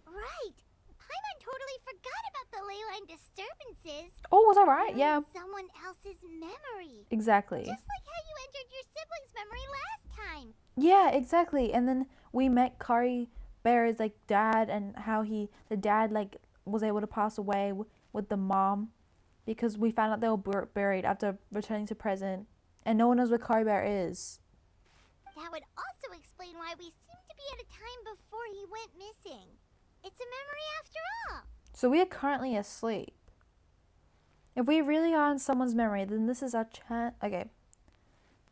Right. Paimon totally forgot about the ley ley-line disturbances. Oh, was I right? you're Yeah. in someone else's memory. Exactly. Just like how you entered your sibling's memory last time. Yeah, exactly. And then we met Kari Bear's like dad, and how the dad like was able to pass away with the mom, because we found out they were buried after returning to present, and no one knows where Kari Bear is. That would also explain why we seem to be at a time before he went missing. It's a memory after all. So we are currently asleep. If we really are in someone's memory, then this is our chance. Okay,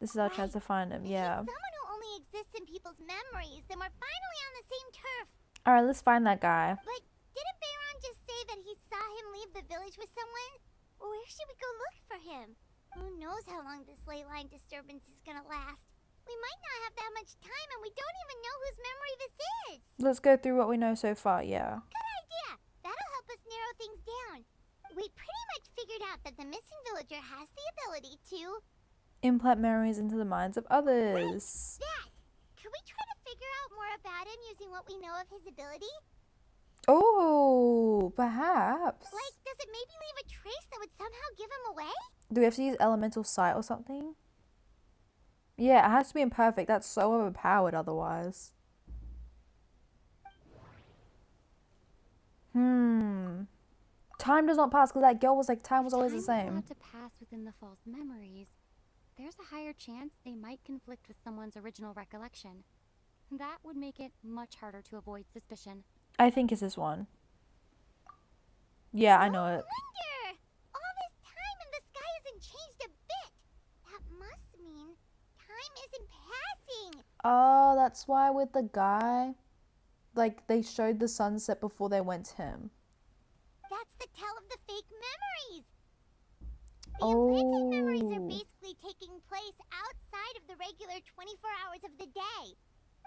this is our chance to find him. If Yeah. he's someone who only exists in people's memories, then we're finally on the same turf. All right, let's find that guy. But didn't Bayron just say that he saw him leave the village with someone? Where should we go look for him? Who knows how long this ley line disturbance is gonna last? We might not have that much time, and we don't even know whose memory this is. Let's go through what we know so far. Yeah. Good idea. That'll help us narrow things down. We pretty much figured out that the missing villager has the ability to... Implant memories into the minds of others. That! Could we try to figure out more about him using what we know of his ability? Oh, perhaps. Like, does it maybe leave a trace that would somehow give him away? Do we have to use elemental sight or something? Yeah, it has to be imperfect. That's so overpowered otherwise. Time does not pass, because that girl was like, time was always the Time same. thought to pass within the false memories. There's a higher chance they might conflict with someone's original recollection. That would make it much harder to avoid suspicion. I think it's this one. Yeah, I know it. Wonder! All this time and the sky hasn't changed a bit. That must mean time isn't passing. Oh, that's why with the guy, like, they showed the sunset before they went to him. That's the tell of the fake memories. The implanted memories are Oh. basically taking place outside of the regular 24 hours of the day.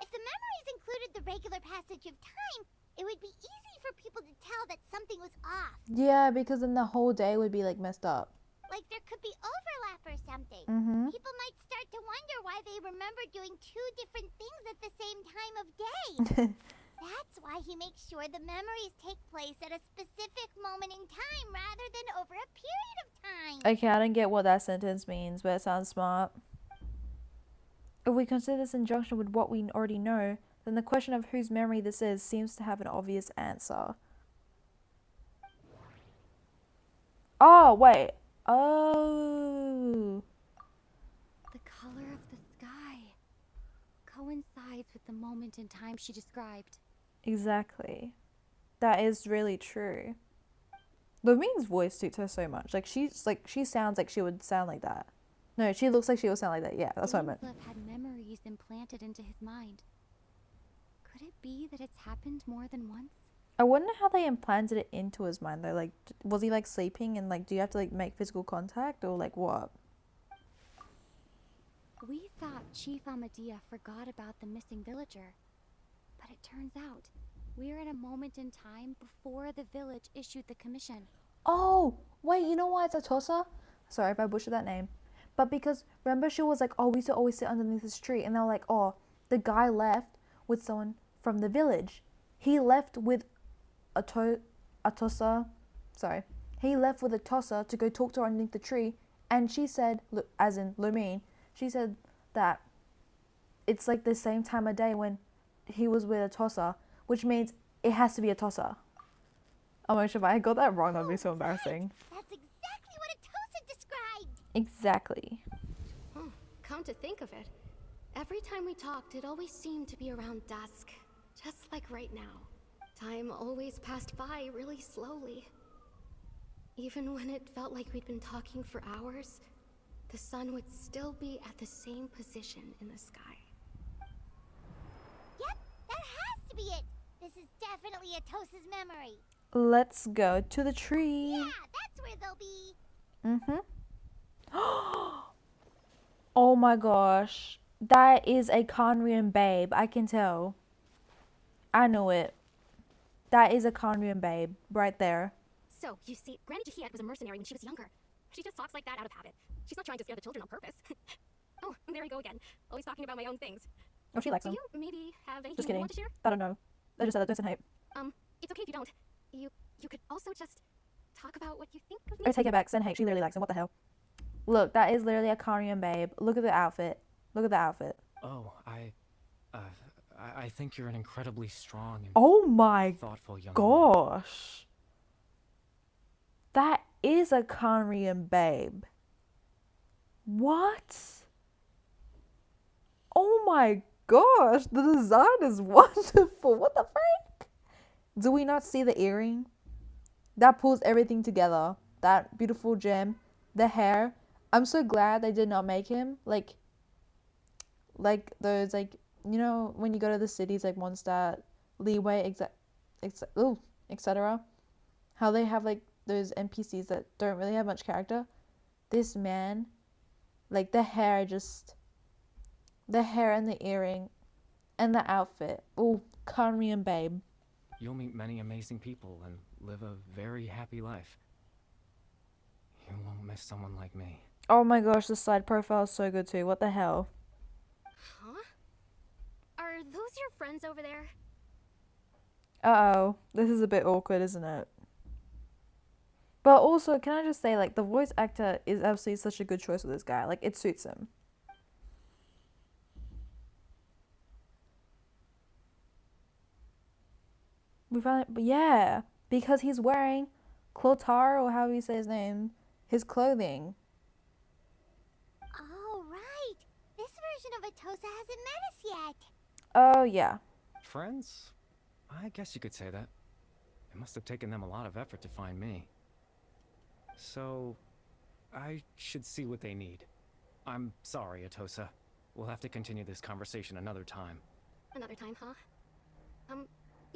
If the memories included the regular passage of time, it would be easy for people to tell that something was off. Yeah, because then the whole day would be like messed up. Like there could be overlap or something. Mm-hmm. People might start to wonder why they remember doing two different things at the same time of day. That's why he makes sure the memories take place at a specific moment in time rather than over a period of time. Okay, I don't get what that sentence means, but it sounds smart. If we consider this in conjunction with what we already know, then the question of whose memory this is seems to have an obvious answer. Oh, wait. Oh. The color of the sky coincides with the moment in time she described. Exactly. That is really true. Lumine's voice suits her so much. Like, she sounds like she would sound like that. No, she looks like she would sound like that. Yeah, that's what I meant. Winslow had memories implanted into his mind. Could it be that it's happened more than once? I wonder how they implanted it into his mind though. Like, was he like sleeping, and like, do you have to like make physical contact, or like what? We thought Chief Amadea forgot about the missing villager. But it turns out, we're at a moment in time before the village issued the commission. Oh, wait, you know why it's Atossa? Sorry if I butchered that name. But because, remember she was like, oh, we used to always sit underneath this tree. And they're like, oh, the guy left with someone from the village. He left with Atossa. Sorry. He left with Atossa to go talk to her underneath the tree. And she said, as in Lumine, she said that it's like the same time of day when he was with Atossa, which means it has to be Atossa. Oh my gosh, if I got that wrong, that would be so embarrassing. That's exactly what Atossa described. Exactly. Come to think of it, every time we talked, it always seemed to be around dusk. Just like right now. Time always passed by really slowly. Even when it felt like we'd been talking for hours, the sun would still be at the same position in the sky. Yep, that has to be it. This is definitely Atossa's memory. Let's go to the tree. Yeah, that's where they'll be. Oh my gosh. That is a Conrian babe. I can tell. I know it. That is a Conrian babe right there. So, you see, Granny Jahiet was a mercenary when she was younger. She just talks like that out of habit. She's not trying to scare the children on purpose. Oh, there we go again. Always talking about my own things. Oh, she likes Do him. you maybe have anything Just you kidding. want to share? I don't know. I just said that. Don't say hype. It's okay if you don't. You could also just talk about what you think of me? I take it back. Sen hate. She literally likes him. What the hell? Look, that is literally a Korean babe. Look at the outfit. Look at the outfit. Oh, I think you're an incredibly strong and Oh my thoughtful young woman. gosh. That is a Korean babe. What? Oh my gosh. The design is wonderful. What the freak? Do we not see the earring? That pulls everything together. That beautiful gem. The hair. I'm so glad they did not make him like those, like, you know, when you go to the cities like Mondstadt, Leeway, etc. How they have like those NPCs that don't really have much character. This man, like the hair and the earring and the outfit. Oh, Korean babe. You'll meet many amazing people and live a very happy life. You won't miss someone like me. Oh my gosh, the side profile is so good too. What the hell? Huh? Are those your friends over there? Uh-oh. This is a bit awkward, isn't it? But also, can I just say, like, the voice actor is absolutely such a good choice for this guy. Like, it suits him. We finally, but yeah, because he's wearing Clotar, or however you say his name, his clothing. Oh, right. This version of Atosa hasn't met us yet. Oh, yeah. Friends? I guess you could say that. It must have taken them a lot of effort to find me. So, I should see what they need. I'm sorry, Atosa. We'll have to continue this conversation another time. Another time, huh?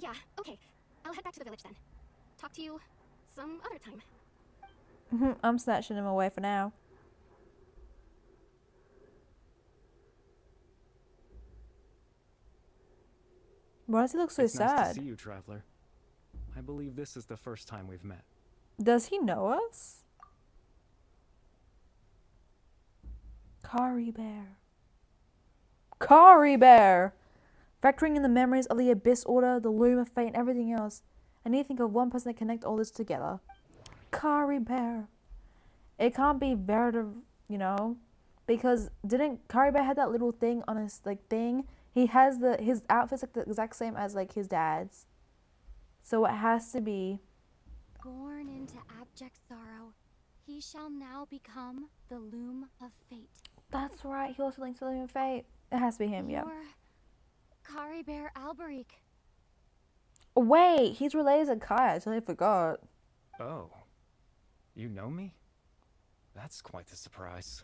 Yeah, okay. I'll head back to the village then. Talk to you some other time. I'm snatching him away for now. Why does he look so It's sad? nice to see you, traveler. I believe this is the first time we've met. Does he know us? Kari Bear. Kari Bear! Factoring in the memories of the Abyss Order, the Loom of Fate, and everything else, I need to think of one person to connect all this together. Kari Bear. It can't be Verda, you know? Because didn't Kari Bear have that little thing on his, like, thing? He has his outfit's like the exact same as, like, his dad's. So it has to be... Born into abject sorrow, he shall now become the Loom of Fate. That's right, he also links to the Loom of Fate. It has to be him, yeah. You're Kari Bear Alberic. Wait, he's related to Kai. I totally forgot. Oh. You know me? That's quite the surprise.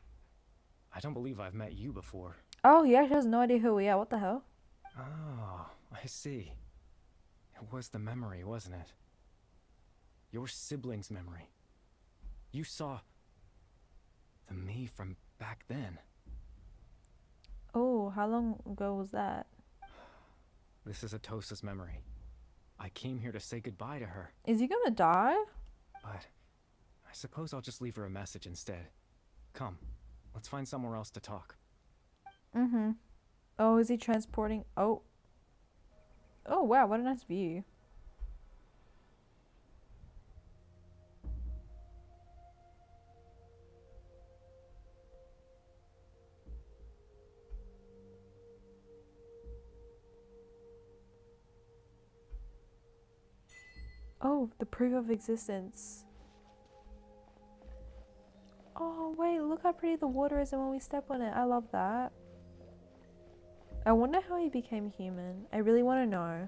I don't believe I've met you before. Oh, he actually has no idea who we are. What the hell? Oh, I see. It was the memory, wasn't it? Your sibling's memory. You saw the me from back then. Oh, how long ago was that? This is Atosa's memory. I came here to say goodbye to her. Is he gonna die? But I suppose I'll just leave her a message instead. Come, let's find somewhere else to talk. Oh, is he transporting? Oh. Oh, wow, what a nice view. Oh, the proof of existence. Oh, wait, look how pretty the water is and when we step on it. I love that. I wonder how he became human. I really want to know.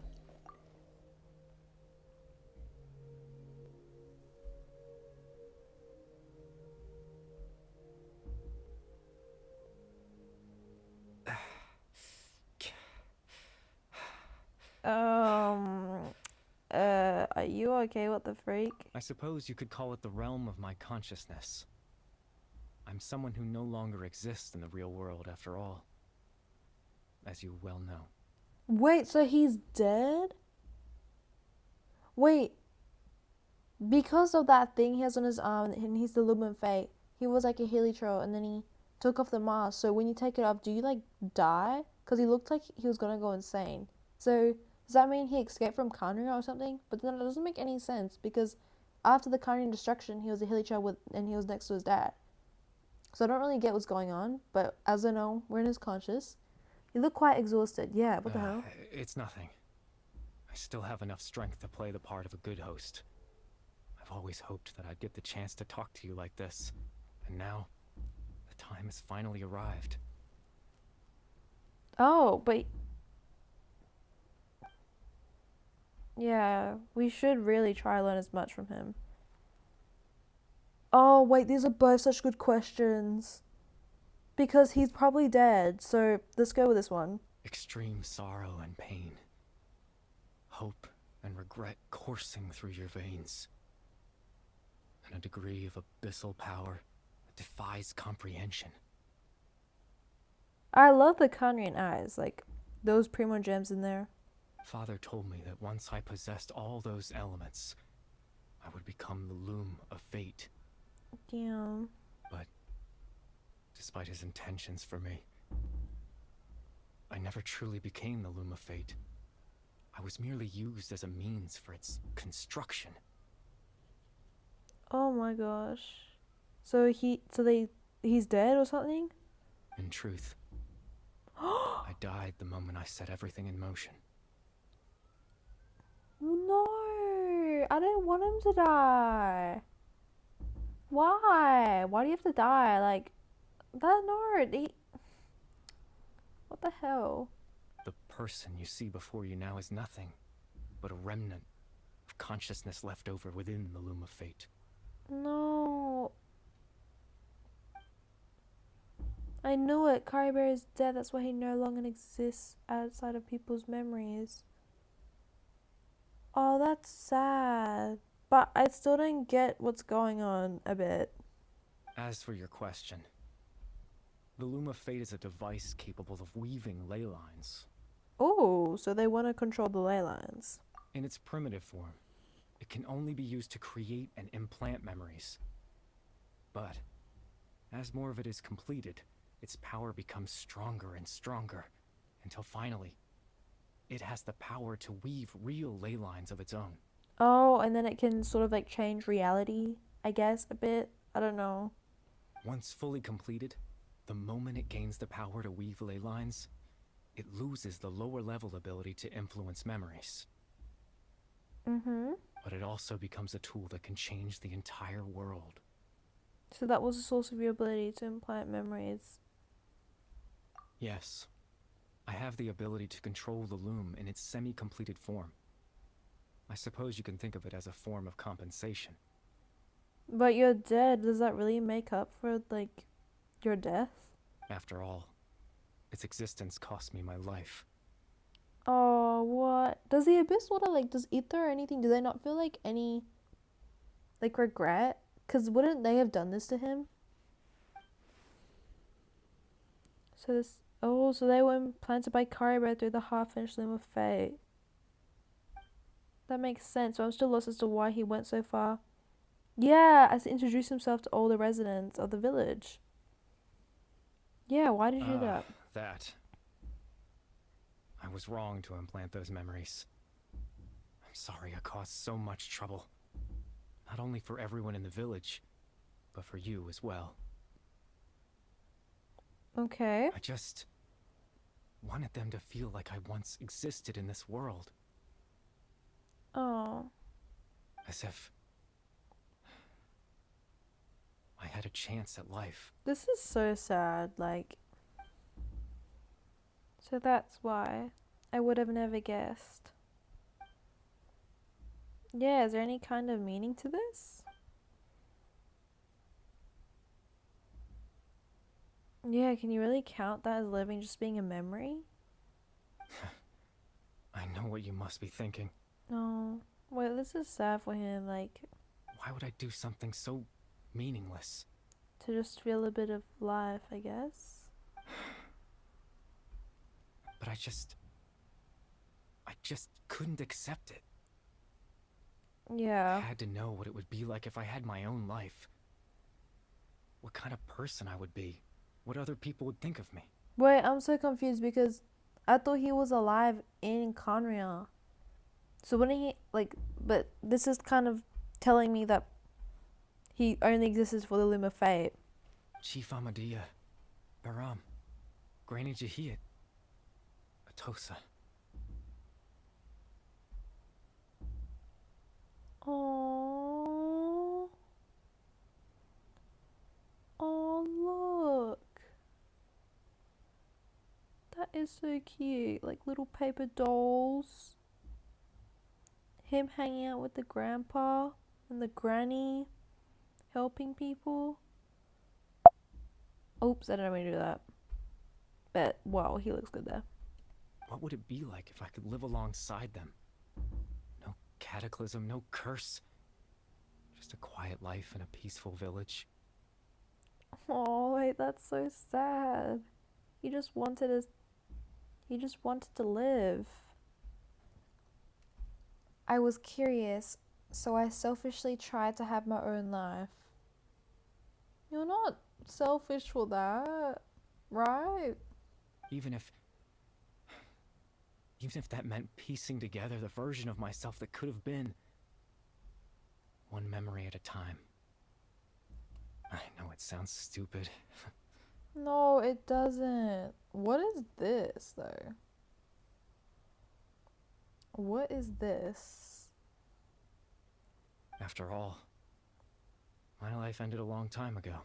Are you okay? What the freak? I suppose you could call it the realm of my consciousness. I'm someone who no longer exists in the real world after all, as you well know. Wait, so he's dead? Wait, because of that thing he has on his arm and he's the Lumen Fate, he was like a heliotrope and then he took off the mask. So when you take it off, do you like die? Because he looked like he was gonna go insane. So does that mean he escaped from Khaenri'ah or something? But then that doesn't make any sense because after the Kanrian destruction, he was a hilly child and he was next to his dad. So I don't really get what's going on, but as I know, we're in his conscious. You look quite exhausted. Yeah, what the hell? It's nothing. I still have enough strength to play the part of a good host. I've always hoped that I'd get the chance to talk to you like this, and now the time has finally arrived. Oh, but yeah, we should really try to learn as much from him. Oh, wait, these are both such good questions. Because he's probably dead, so let's go with this one. Extreme sorrow and pain. Hope and regret coursing through your veins. And a degree of abyssal power that defies comprehension. I love the Kanrian eyes, like those primo gems in there. Father told me that once I possessed all those elements, I would become the loom of fate. Damn. But despite his intentions for me, I never truly became the loom of fate. I was merely used as a means for its construction. Oh my gosh. So he's dead or something? In truth, I died the moment I set everything in motion. No, I didn't want him to die. Why? Why do you have to die? Like, that nerd, what the hell? The person you see before you now is nothing but a remnant of consciousness left over within the loom of fate. No. I knew it. Karibear is dead. That's why he no longer exists outside of people's memories. Oh, that's sad. But I still don't get what's going on a bit. As for your question, the loom of fate is a device capable of weaving ley lines. Oh, so they want to control the ley lines. In its primitive form, it can only be used to create and implant memories. But as more of it is completed, its power becomes stronger and stronger, until finally, it has the power to weave real ley lines of its own. Oh, and then it can sort of like change reality, I guess, a bit. I don't know. Once fully completed, the moment it gains the power to weave ley lines, it loses the lower level ability to influence memories. Mm-hmm. But it also becomes a tool that can change the entire world. So that was the source of your ability to implant memories. Yes. I have the ability to control the loom in its semi-completed form. I suppose you can think of it as a form of compensation. But you're dead. Does that really make up for, like, your death? After all, its existence cost me my life. Oh, what? Does the Abyss Water, like, does Ether or anything, do they not feel, like, any, like, regret? Because wouldn't they have done this to him? So they were implanted by Karibear through the half-finished Loom of Fate. That makes sense, but I'm still lost as to why he went so far. Yeah, as to introduce himself to all the residents of the village. Yeah, why did you do that? That. I was wrong to implant those memories. I'm sorry I caused so much trouble. Not only for everyone in the village, but for you as well. Okay. I just wanted them to feel like I once existed in this world. Oh. As if I had a chance at life. This is so sad, like. So that's why. I would have never guessed. Yeah, is there any kind of meaning to this? Yeah, can you really count that as living just being a memory? I know what you must be thinking. No. Wait, this is sad for him, like. Why would I do something so meaningless? To just feel a bit of life, I guess. But I just couldn't accept it. Yeah. I had to know what it would be like if I had my own life. What kind of person I would be. What other people would think of me. Wait, I'm so confused because I thought he was alive in Conria. So wouldn't he, like, but this is kind of telling me that he only existed for the Loom of Fate. Chief Amadea, Baram, Granny Jahiyat, Atosa. Oh, oh look, that is so cute. Like little paper dolls. Him hanging out with the grandpa and the granny, helping people. Oops, I didn't mean to do that. But wow, he looks good there. What would it be like if I could live alongside them? No cataclysm, no curse. Just a quiet life in a peaceful village. Oh wait, that's so sad. He just wanted to live. I was curious, so I selfishly tried to have my own life. You're not selfish for that, right? Even if that meant piecing together the version of myself that could have been. One memory at a time. I know it sounds stupid. No, it doesn't. What is this, though? What is this? After all, my life ended a long time ago.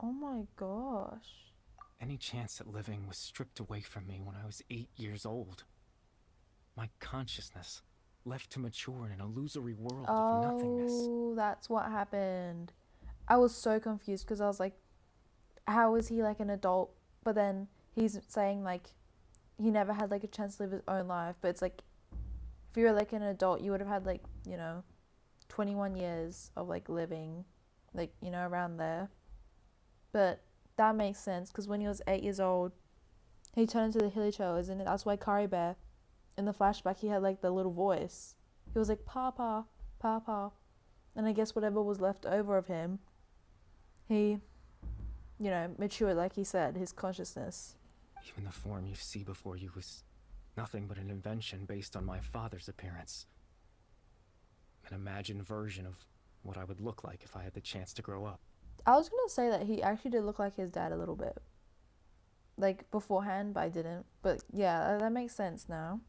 Oh my gosh. Any chance at living was stripped away from me when I was 8 years old. My consciousness left to mature in an illusory world of nothingness. Oh, that's what happened. I was so confused because I was like, how is he like an adult? But then he's saying like he never had like a chance to live his own life. But it's like, if you were like an adult, you would have had like, 21 years of like living, like, around there. But that makes sense because when he was 8 years old, he turned into the hilly trailers, and that's why Kari Bear, in the flashback, he had like the little voice. He was like, Papa, Papa. And I guess whatever was left over of him, he, matured, like he said, his consciousness. Even the form you see before you was nothing but an invention based on my father's appearance. An imagined version of what I would look like if I had the chance to grow up. I was going to say that he actually did look like his dad a little bit. Like, beforehand, but I didn't. But, yeah, that makes sense now.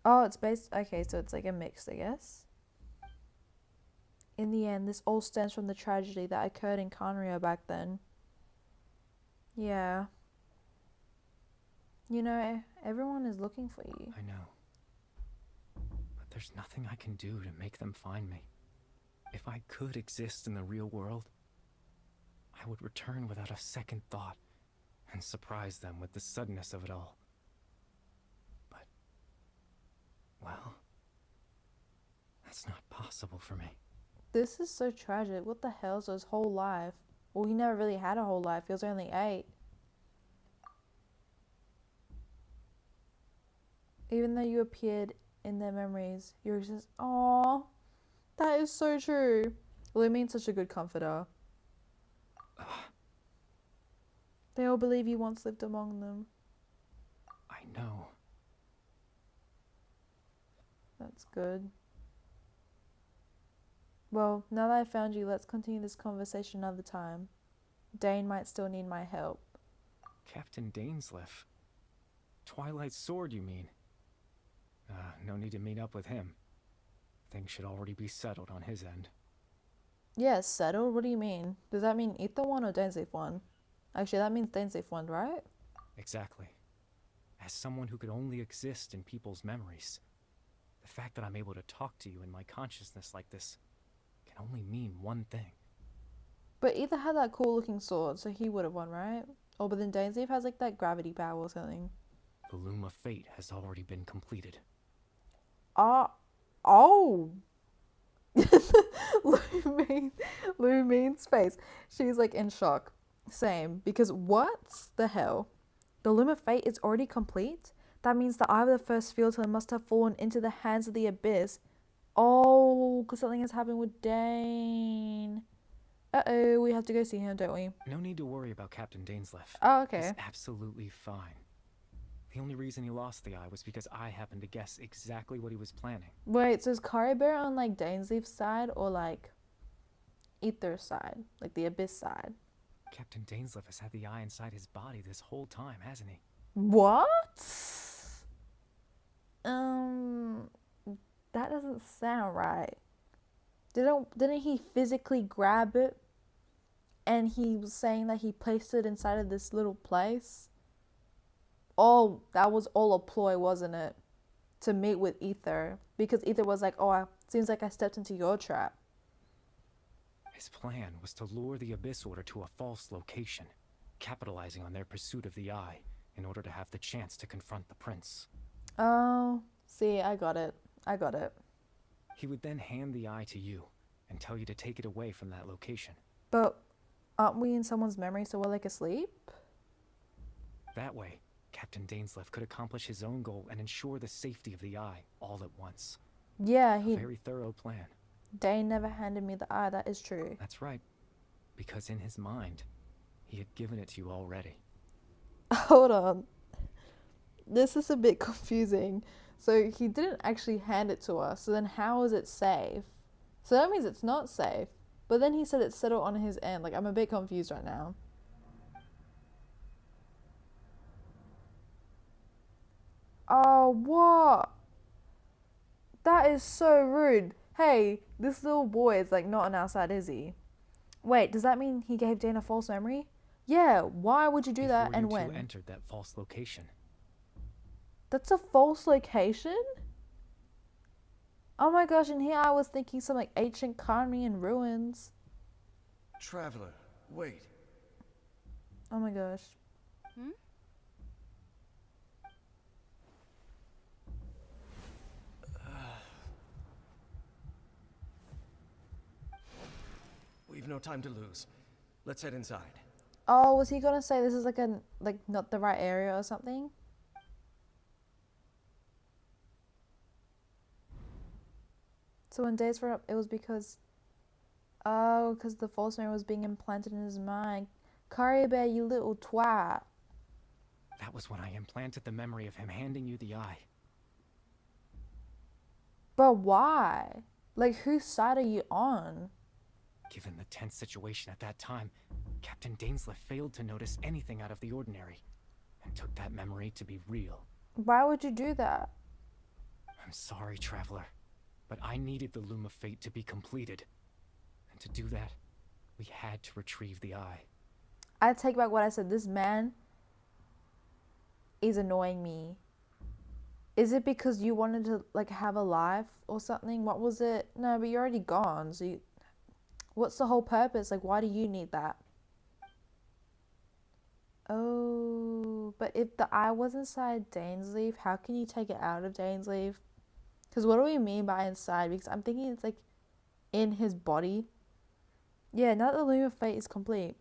Oh, it's based... Okay, so it's like a mix, I guess. In the end, this all stems from the tragedy that occurred in Conrio back then. Yeah. Everyone is looking for you. I know. But there's nothing I can do to make them find me. If I could exist in the real world, I would return without a second thought and surprise them with the suddenness of it all. But, well, that's not possible for me. This is so tragic. What the hell is his whole life? Well, he never really had a whole life. He was only 8. Even though you appeared in their memories, you're just, aww. That is so true. Lumine's such a good comforter. They all believe you once lived among them. I know. That's good. Well, now that I found you, let's continue this conversation another time. Dane might still need my help. Captain Dainsleif. Twilight Sword, you mean? No need to meet up with him. Things should already be settled on his end. Yeah, settled? What do you mean? Does that mean Ether 1 or Dainsleif 1? Actually, that means Dainsleif 1, right? Exactly. As someone who could only exist in people's memories, the fact that I'm able to talk to you in my consciousness like this can only mean one thing. But Ether had that cool looking sword, so he would have won, right? Oh, but then Dainsleif has like that gravity power or something. The Loom of Fate has already been completed. Oh. Lumine's face. She's like in shock. Same. Because what the hell? The Loom of Fate is already complete? That means the Eye of the First Fielder must have fallen into the hands of the Abyss. Oh, because something has happened with Dane. Uh-oh, we have to go see him, don't we? No need to worry about Captain Dainsleif. Oh, okay. He's absolutely fine. The only reason he lost the eye was because I happened to guess exactly what he was planning. Wait, so is Karibear on like Dainsleif's side or like Aether's side? Like the Abyss side? Captain Dainsleif has had the eye inside his body this whole time, hasn't he? What? That doesn't sound right. Didn't he physically grab it? And he was saying that he placed it inside of this little place? Oh, that was all a ploy, wasn't it? To meet with Aether. Because Aether was like, oh, seems like I stepped into your trap. His plan was to lure the Abyss Order to a false location, capitalizing on their pursuit of the eye in order to have the chance to confront the prince. Oh, see, I got it. He would then hand the eye to you and tell you to take it away from that location. But aren't we in someone's memory, so we're like asleep? That way, Captain Dainsleif could accomplish his own goal and ensure the safety of the eye all at once. Yeah, A very thorough plan. Dane never handed me the eye, that is true. That's right. Because in his mind, he had given it to you already. Hold on. This is a bit confusing. So he didn't actually hand it to us. So then how is it safe? So that means it's not safe. But then he said it's settled on his end. Like, I'm a bit confused right now. Oh, what? That is so rude. Hey, this little boy is like not on our side, is he? Wait, does that mean he gave Dane a false memory? Yeah, why would you do that and when? Before you two entered that false location. That's a false location? Oh my gosh, and here I was thinking some like ancient Carnian ruins. Traveler, wait. Oh my gosh. We've no time to lose. Let's head inside. Oh, was he gonna say this is like not the right area or something? So when days were up, it was because the false memory was being implanted in his mind. Karibear, you little twat. That was when I implanted the memory of him handing you the eye. But why? Like, whose side are you on? Given the tense situation at that time, Captain Dainsleif failed to notice anything out of the ordinary, and took that memory to be real. Why would you do that? I'm sorry, Traveler, but I needed the Loom of Fate to be completed. And to do that, we had to retrieve the eye. I take back what I said. This man is annoying me. Is it because you wanted to like have a life or something? What was it? No, but you're already gone. So what's the whole purpose? Like, why do you need that? Oh, but if the eye was inside Dainsleif, how can you take it out of Dainsleif? Because what do we mean by inside? Because I'm thinking it's like in his body. Yeah, now that the Loom of Fate is complete,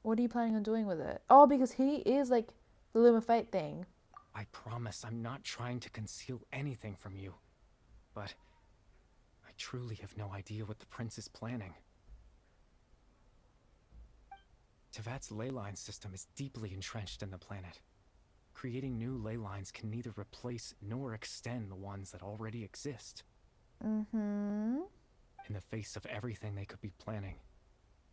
what are you planning on doing with it? Oh, because he is like the Loom of Fate thing. I promise I'm not trying to conceal anything from you, but I truly have no idea what the prince is planning. Tevat's ley line system is deeply entrenched in the planet. Creating new ley lines can neither replace nor extend the ones that already exist. Mm-hmm. In the face of everything they could be planning,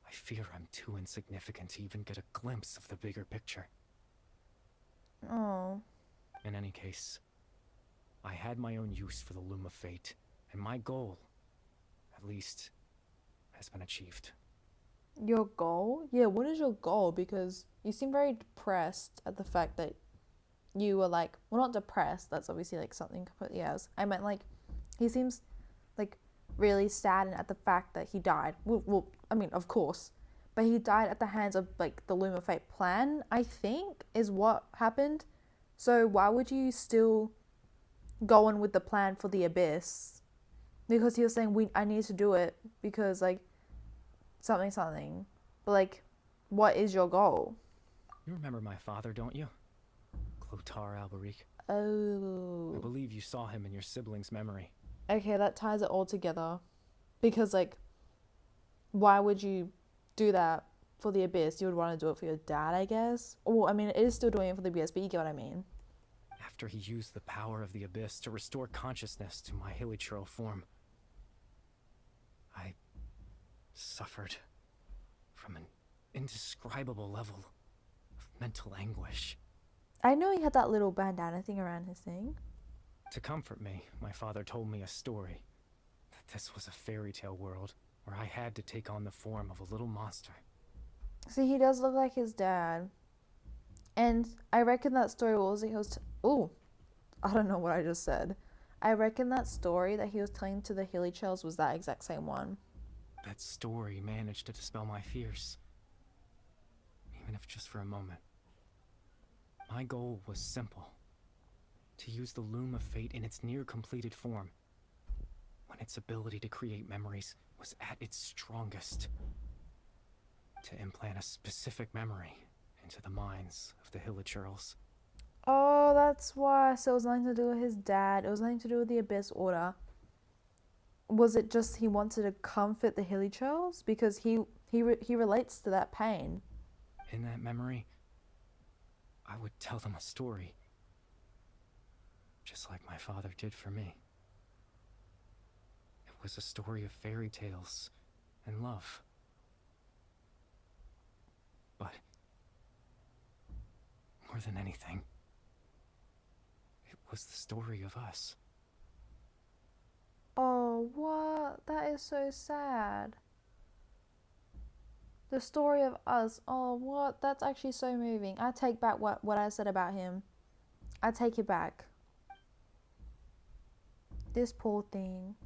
I fear I'm too insignificant to even get a glimpse of the bigger picture. Oh. In any case, I had my own use for the Loom of Fate, and my goal, at least, has been achieved. Your goal? Yeah, what is your goal? Because you seem very depressed at the fact that you were like, well, not depressed, that's obviously like something completely else. I meant like, he seems like really saddened at the fact that he died. Well, I mean, of course, but he died at the hands of like the Loom of Fate plan, I think, is what happened. So why would you still go on with the plan for the Abyss? Because he was saying, I need to do it because like something. But like, what is your goal? You remember my father, don't you? Clotar Alberic. Oh. I believe you saw him in your sibling's memory. Okay, that ties it all together. Because like, why would you do that for the Abyss? You would want to do it for your dad, I guess. Well, I mean, it is still doing it for the Abyss, but you get what I mean. after he used the power of the Abyss to restore consciousness to my hilichurl form. I suffered from an indescribable level of mental anguish. I know he had that little bandana thing around his thing. To comfort me, my father told me a story. That this was a fairy tale world where I had to take on the form of a little monster. See, he does look like his dad. And I reckon that story was he was... Ooh, I don't know what I just said. I reckon that story that he was telling to the hilichurls was that exact same one. That story managed to dispel my fears. Even if just for a moment. My goal was simple. To use the Loom of Fate in its near-completed form. When its ability to create memories was at its strongest. To implant a specific memory into the minds of the hilichurls. Oh, that's why. So it was nothing to do with his dad. It was nothing to do with the Abyss Order. Was it just he wanted to comfort the hilichurls? Because he relates to that pain. In that memory, I would tell them a story. Just like my father did for me. It was a story of fairy tales and love. But more than anything, it was the story of us. Oh, what? That is so sad. The story of us. Oh, what? That's actually so moving. I take back what I said about him. I take it back. This poor thing.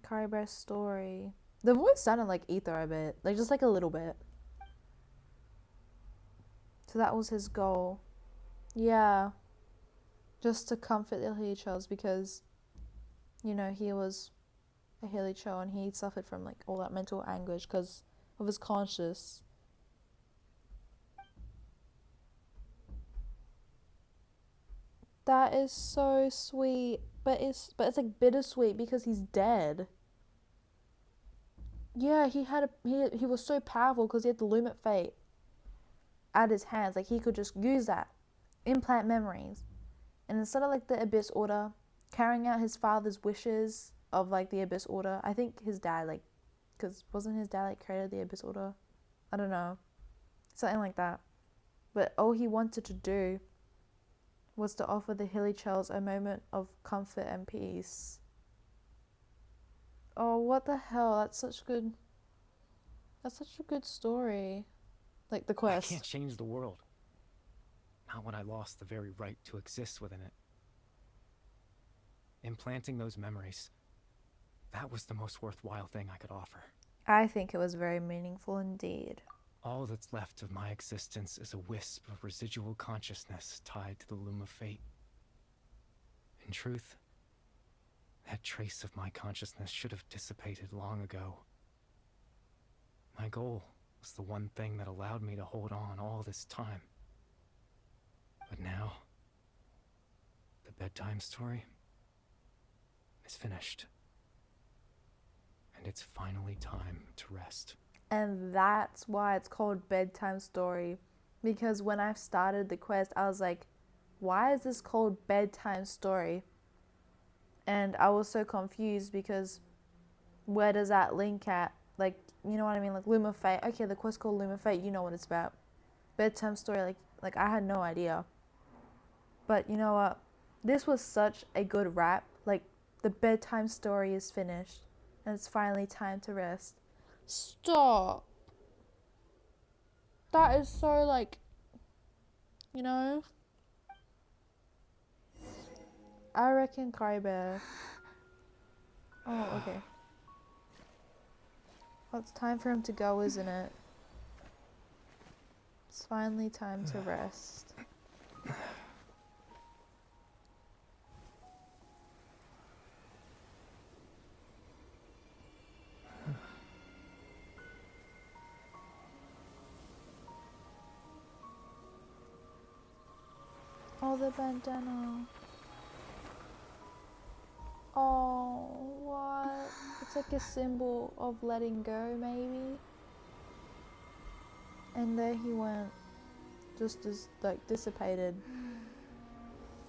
Karibear's story. The voice sounded like Ether a bit. Like, just like a little bit. So that was his goal. Yeah. Just to comfort the hilichurls because, you know, he was a hilichurl and he suffered from, like, all that mental anguish because of his conscience. That is so sweet. But it's like bittersweet because he's dead. Yeah, he was so powerful because he had the Loom of Fate at his hands. Like, he could just use that, implant memories, and instead of like the Abyss Order carrying out his father's wishes of like the Abyss Order, I think his dad because wasn't his dad like created the Abyss Order? I don't know, something like that. But all he wanted to do was to offer the hilichurls a moment of comfort and peace. Oh, what the hell? That's such a good story. Like the quest. I can't change the world. Not when I lost the very right to exist within it. Implanting those memories, that was the most worthwhile thing I could offer. I think it was very meaningful indeed. All that's left of my existence is a wisp of residual consciousness tied to the Loom of Fate. In truth, that trace of my consciousness should have dissipated long ago. My goal was the one thing that allowed me to hold on all this time. But now, the bedtime story is finished. And it's finally time to rest. And that's why it's called Bedtime Story. Because when I started the quest, I was like, why is this called Bedtime Story? And I was so confused because where does that link at? Like, you know what I mean? Like Loom of Fate. Okay, the quest called Loom of Fate, you know what it's about. Bedtime Story, like I had no idea. But you know what? This was such a good wrap. Like, the bedtime story is finished. And it's finally time to rest. Stop. That is so, like, you know? I reckon Karibear. Oh, okay. Well, it's time for him to go, isn't it? It's finally time to rest. Oh, the bandana. Oh, what? It's like a symbol of letting go, maybe? And there he went, just as like dissipated.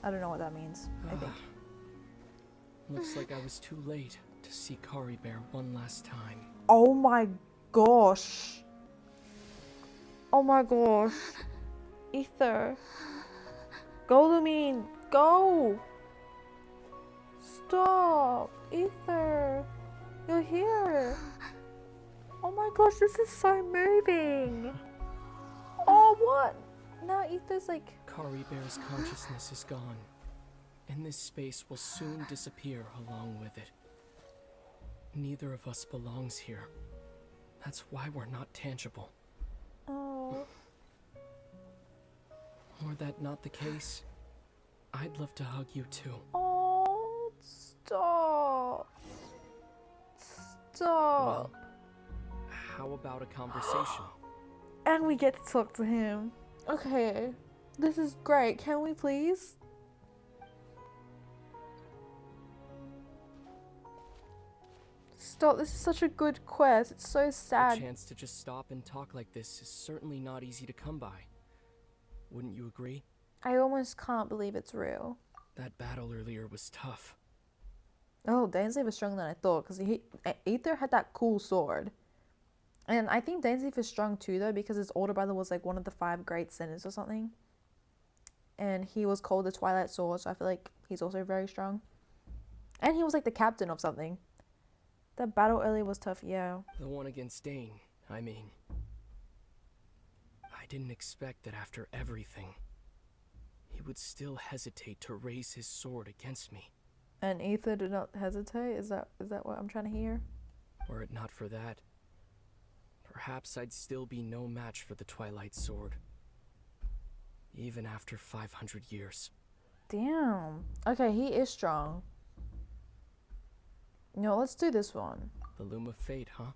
I don't know what that means. I think. Looks like I was too late to see Kari Bear one last time. Oh my gosh. Oh my gosh. Ether. Go, Lumine. Go. Stop. Ether. You're here. Oh my gosh, this is so moving. Oh, what? Now Ether's like... Kari Bear's consciousness is gone, and this space will soon disappear along with it. Neither of us belongs here. That's why we're not tangible. Oh. Were that not the case, I'd love to hug you too. Oh, stop. Stop. Well, how about a conversation? And we get to talk to him. Okay. This is great. Can we please? Stop. This is such a good quest. It's so A sad. chance to just stop and talk like this is certainly not easy to come by. Wouldn't you agree? I almost can't believe it's real. That battle earlier was tough. Oh, Dainsleif was stronger than I thought because Aether had that cool sword. And I think Dainsleif is strong too though because his older brother was like one of the 5 great sinners or something. And he was called the Twilight Sword, so I feel like he's also very strong. And he was like the captain of something. That battle earlier was tough, yeah. The one against Dane, I mean. I didn't expect that after everything, he would still hesitate to raise his sword against me. And Aether did not hesitate? Is that what I'm trying to hear? Were it not for that, perhaps I'd still be no match for the Twilight Sword. Even after 500 years. Damn. Okay, he is strong. No, let's do this one. The Loom of Fate, huh?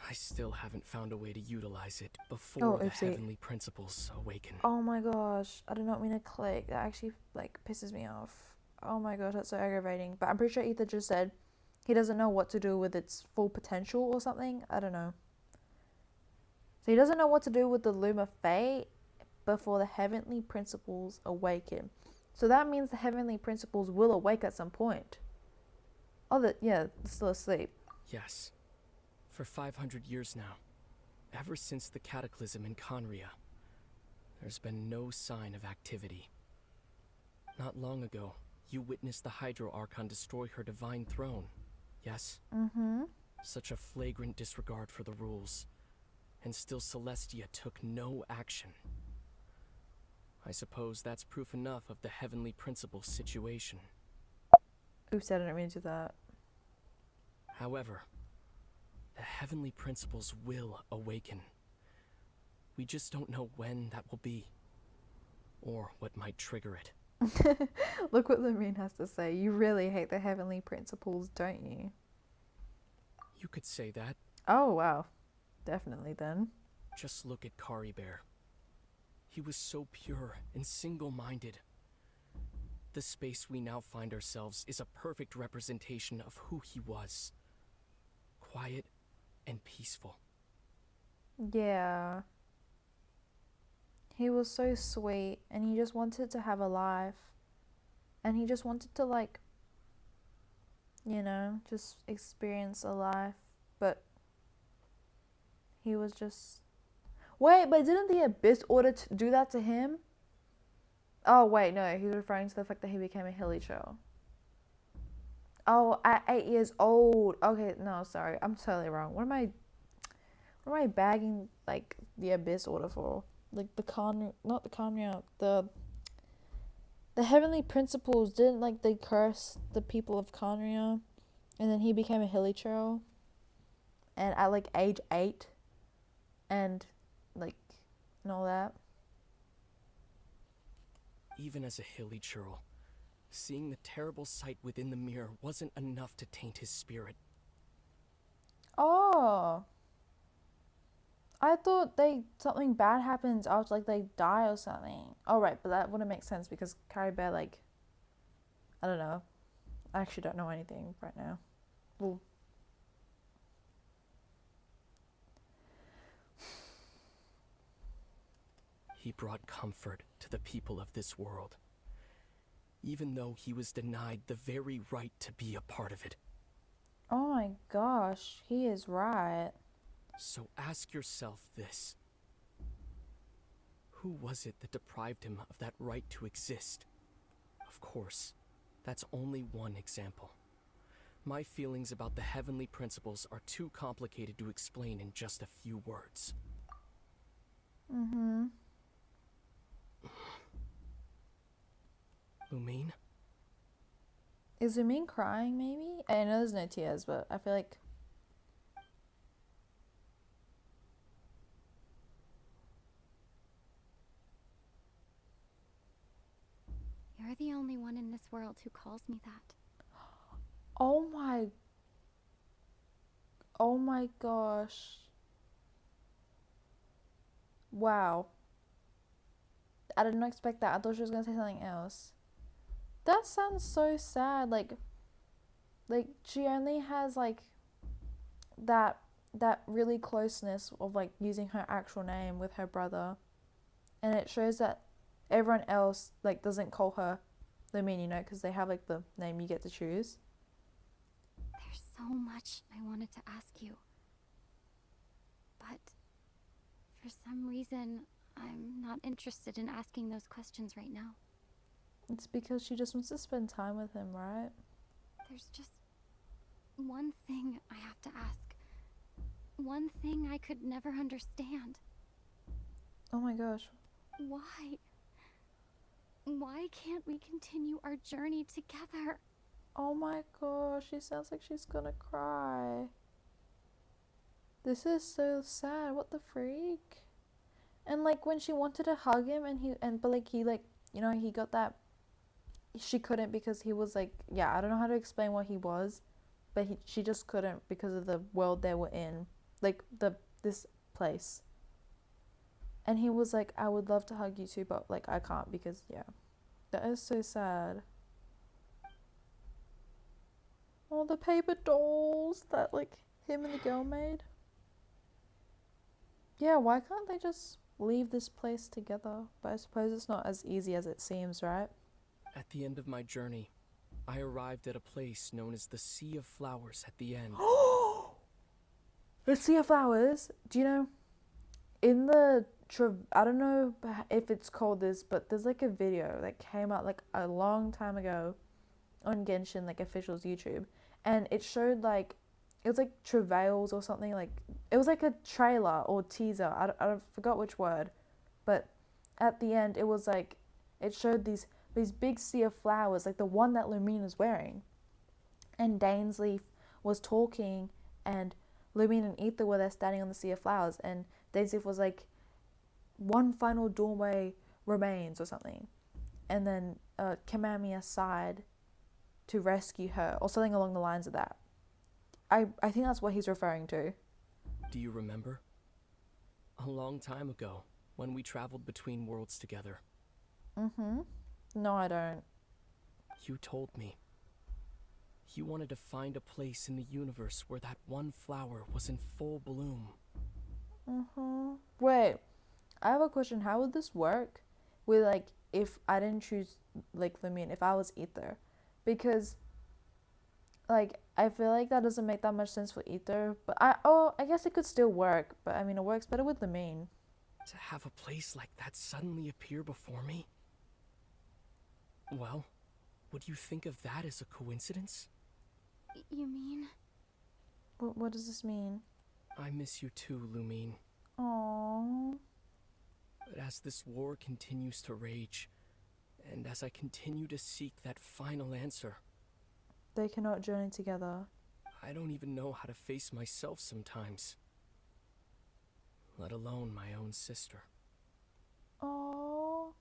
I still haven't found a way to utilize it before the heavenly principles awaken. Oh my gosh, I did not mean to click. That actually like pisses me off. Oh my gosh, that's so aggravating. But I'm pretty sure Ether just said he doesn't know what to do with its full potential or something. I don't know. So he doesn't know what to do with the Loom of Fate before the heavenly principles awaken. So that means the heavenly principles will awake at some point. Oh, yeah, it's still asleep. Yes. For 500 years now, ever since the cataclysm in Conria, there's been no sign of activity. Not long ago, you witnessed the Hydro Archon destroy her divine throne, yes? Mm-hmm. Such a flagrant disregard for the rules, and still Celestia took no action. I suppose that's proof enough of the heavenly principles situation. Oops, I didn't mean to do that. However, the heavenly principles will awaken. We just don't know when that will be, or what might trigger it. Look what Lumine has to say. You really hate the heavenly principles, don't you? You could say that. Oh, wow. Definitely then. Just look at Kari Bear. He was so pure and single-minded. The space we now find ourselves is a perfect representation of who he was. Quiet and peaceful. Yeah. He was so sweet and he just wanted to have a life. And he just wanted to like, you know, just experience a life. But he was just... Wait, but didn't the Abyss order to do that to him? Oh, wait, no. He's referring to the fact that he became a Hilichurl. Oh, at 8 years old. Okay, no, sorry. I'm totally wrong. What am I bagging, like, the Abyss order for? Like, not the Conria, the heavenly principles, didn't, like, they curse the people of Conria? And then he became a Hilichurl? And at, like, age 8? And, like, and all that? Even as a Hilichurl, seeing the terrible sight within the mirror wasn't enough to taint his spirit. Oh. I thought something bad happens after, like, they die or something. Oh, right, but that wouldn't make sense because Kari Bear, like, I don't know. I actually don't know anything right now. Well, he brought comfort to the people of this world, even though he was denied the very right to be a part of it. Oh my gosh, he is right. So ask yourself this. Who was it that deprived him of that right to exist? Of course, that's only one example. My feelings about the heavenly principles are too complicated to explain in just a few words. Mm-hmm. Lumine? Is Lumine crying, maybe? I know there's no tears, but I feel like... You're the only one in this world who calls me that. Oh my... Oh my gosh. Wow. I did not expect that. I thought she was gonna say something else. That sounds so sad. Like she only has like that really closeness of like using her actual name with her brother, and it shows that everyone else like doesn't call her Lumine, you know, because they have like the name you get to choose. There's so much I wanted to ask you, but for some reason I'm not interested in asking those questions right now. It's because she just wants to spend time with him, right? There's just one thing I have to ask. One thing I could never understand. Oh my gosh. Why? Why can't we continue our journey together? Oh my gosh, she sounds like she's gonna cry. This is so sad. What the freak? And like when she wanted to hug him but like he like, you know, he got that, she couldn't because he was like, yeah, I don't know how to explain what he was, but she just couldn't because of the world they were in, like this place. And he was like, I would love to hug you too, but like I can't because, yeah. That is so sad. Oh, the paper dolls that like him and the girl made. Yeah, why can't they just leave this place together? But I suppose it's not as easy as it seems, right? At the end of my journey, I arrived at a place known as the Sea of Flowers at the end. The Sea of Flowers? Do you know, in the, I don't know if it's called this, but there's like a video that came out like a long time ago on Genshin, like official's YouTube. And it showed like, it was like travails or something, like, it was like a trailer or teaser, I forgot which word. But at the end, it was like, it showed these big sea of flowers, like the one that Lumine was wearing. And Dainsleif was talking, and Lumine and Aether were there standing on the sea of flowers, and Dainsleif was like, one final doorway remains or something. And then Kamamiya sighed to rescue her, or something along the lines of that. I think that's what he's referring to. Do you remember? A long time ago, when we traveled between worlds together. Mm-hmm. No, I don't. You told me. You wanted to find a place in the universe where that one flower was in full bloom. Mm-hmm. Wait, I have a question. How would this work with, like, if I didn't choose, like, Lumine, if I was Aether? Because, like, I feel like that doesn't make that much sense for Aether. But I guess it could still work. But, I mean, it works better with Lumine. To have a place like that suddenly appear before me? Well, would you think of that as a coincidence? You mean? What does this mean? I miss you too, Lumine. Aww. But as this war continues to rage, and as I continue to seek that final answer, They cannot journey together. I don't even know how to face myself sometimes. Let alone my own sister. Aww.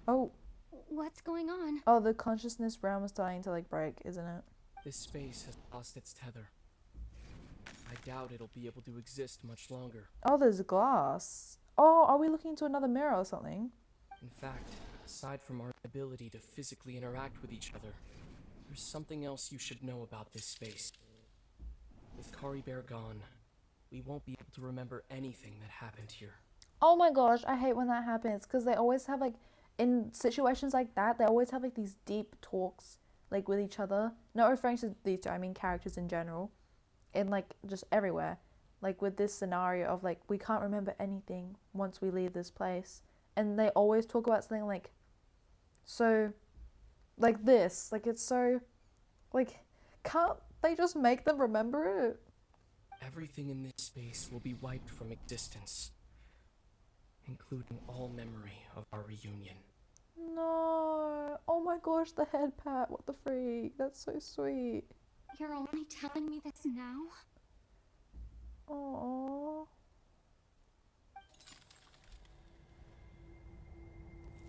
Oh. What's going on? Oh, the consciousness realm is starting to, like, break, isn't it? This space has lost its tether. I doubt it'll be able to exist much longer. Oh, there's glass. Oh, are we looking into another mirror or something? In fact, aside from our ability to physically interact with each other, there's something else you should know about this space. With Kari Bear gone, we won't be able to remember anything that happened here. Oh my gosh, I hate when that happens because they always have like, in situations like that, they always have like these deep talks like with each other. Not referring to these two, I mean characters in general, in like just everywhere. Like with this scenario of like, we can't remember anything once we leave this place, and they always talk about something like, so, like this, like it's so, like, can't they just make them remember it? Everything in this space will be wiped from existence, including all memory of our reunion. No. Oh my gosh, the head pat. What the freak? That's so sweet. You're only telling me this now? Oh.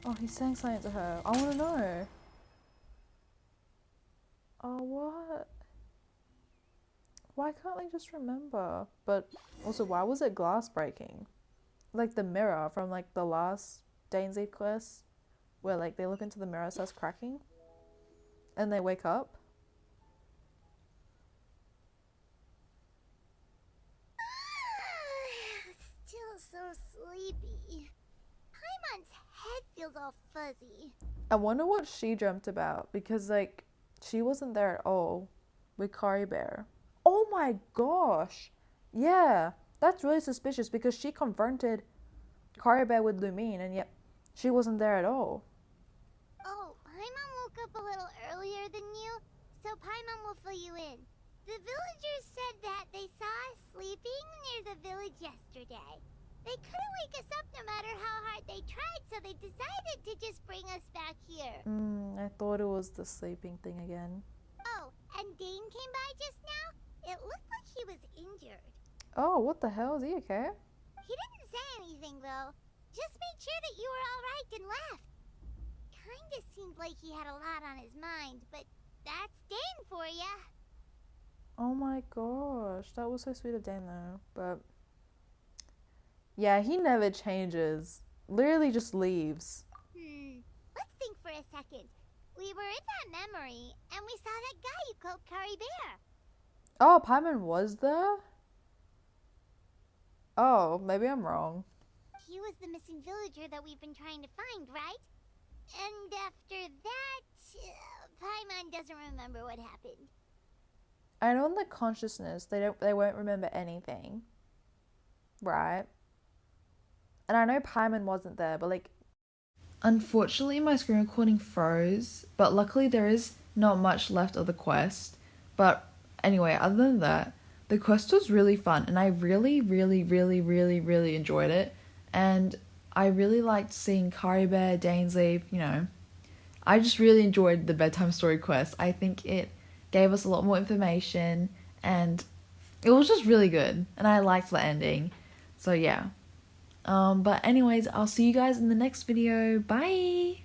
Oh, he's saying something to her. I want to know. Oh, what? Why can't they just remember? But also, why was it glass breaking? Like the mirror from like the last Dain's quest, where like they look into the mirror, it starts cracking, and they wake up. Still so sleepy. Paimon's head feels all fuzzy. I wonder what she dreamt about, because like she wasn't there at all with Kari Bear. Oh my gosh. Yeah, that's really suspicious because she confronted Kari Bear with Lumine and yet she wasn't there at all. Oh, Paimon woke up a little earlier than you, so Paimon will fill you in. The villagers said that they saw us sleeping near the village yesterday. They couldn't wake us up no matter how hard they tried, so they decided to just bring us back here. I thought it was the sleeping thing again. Oh, and Dane came by just now? It looked like he was injured. Oh, what the hell? Is he okay? He didn't say anything, though. Just made sure that you were all right and left. Kinda seemed like he had a lot on his mind, but that's Dane for ya. Oh my gosh, that was so sweet of Dane though. But yeah, he never changes. Literally just leaves. Let's think for a second. We were in that memory, and we saw that guy you called Kari Bear. Oh, Paimon was there? Oh, maybe I'm wrong. He was the missing villager that we've been trying to find, right? And after that, Paimon doesn't remember what happened. I know in the consciousness they won't remember anything. Right? And I know Paimon wasn't there, but like, unfortunately my screen recording froze, but luckily there is not much left of the quest. But anyway, other than that, the quest was really fun and I really enjoyed it. And I really liked seeing Kari Bear, Dainsleif, you know. I just really enjoyed the bedtime story quest. I think it gave us a lot more information and it was just really good and I liked the ending. So yeah. But anyways, I'll see you guys in the next video. Bye!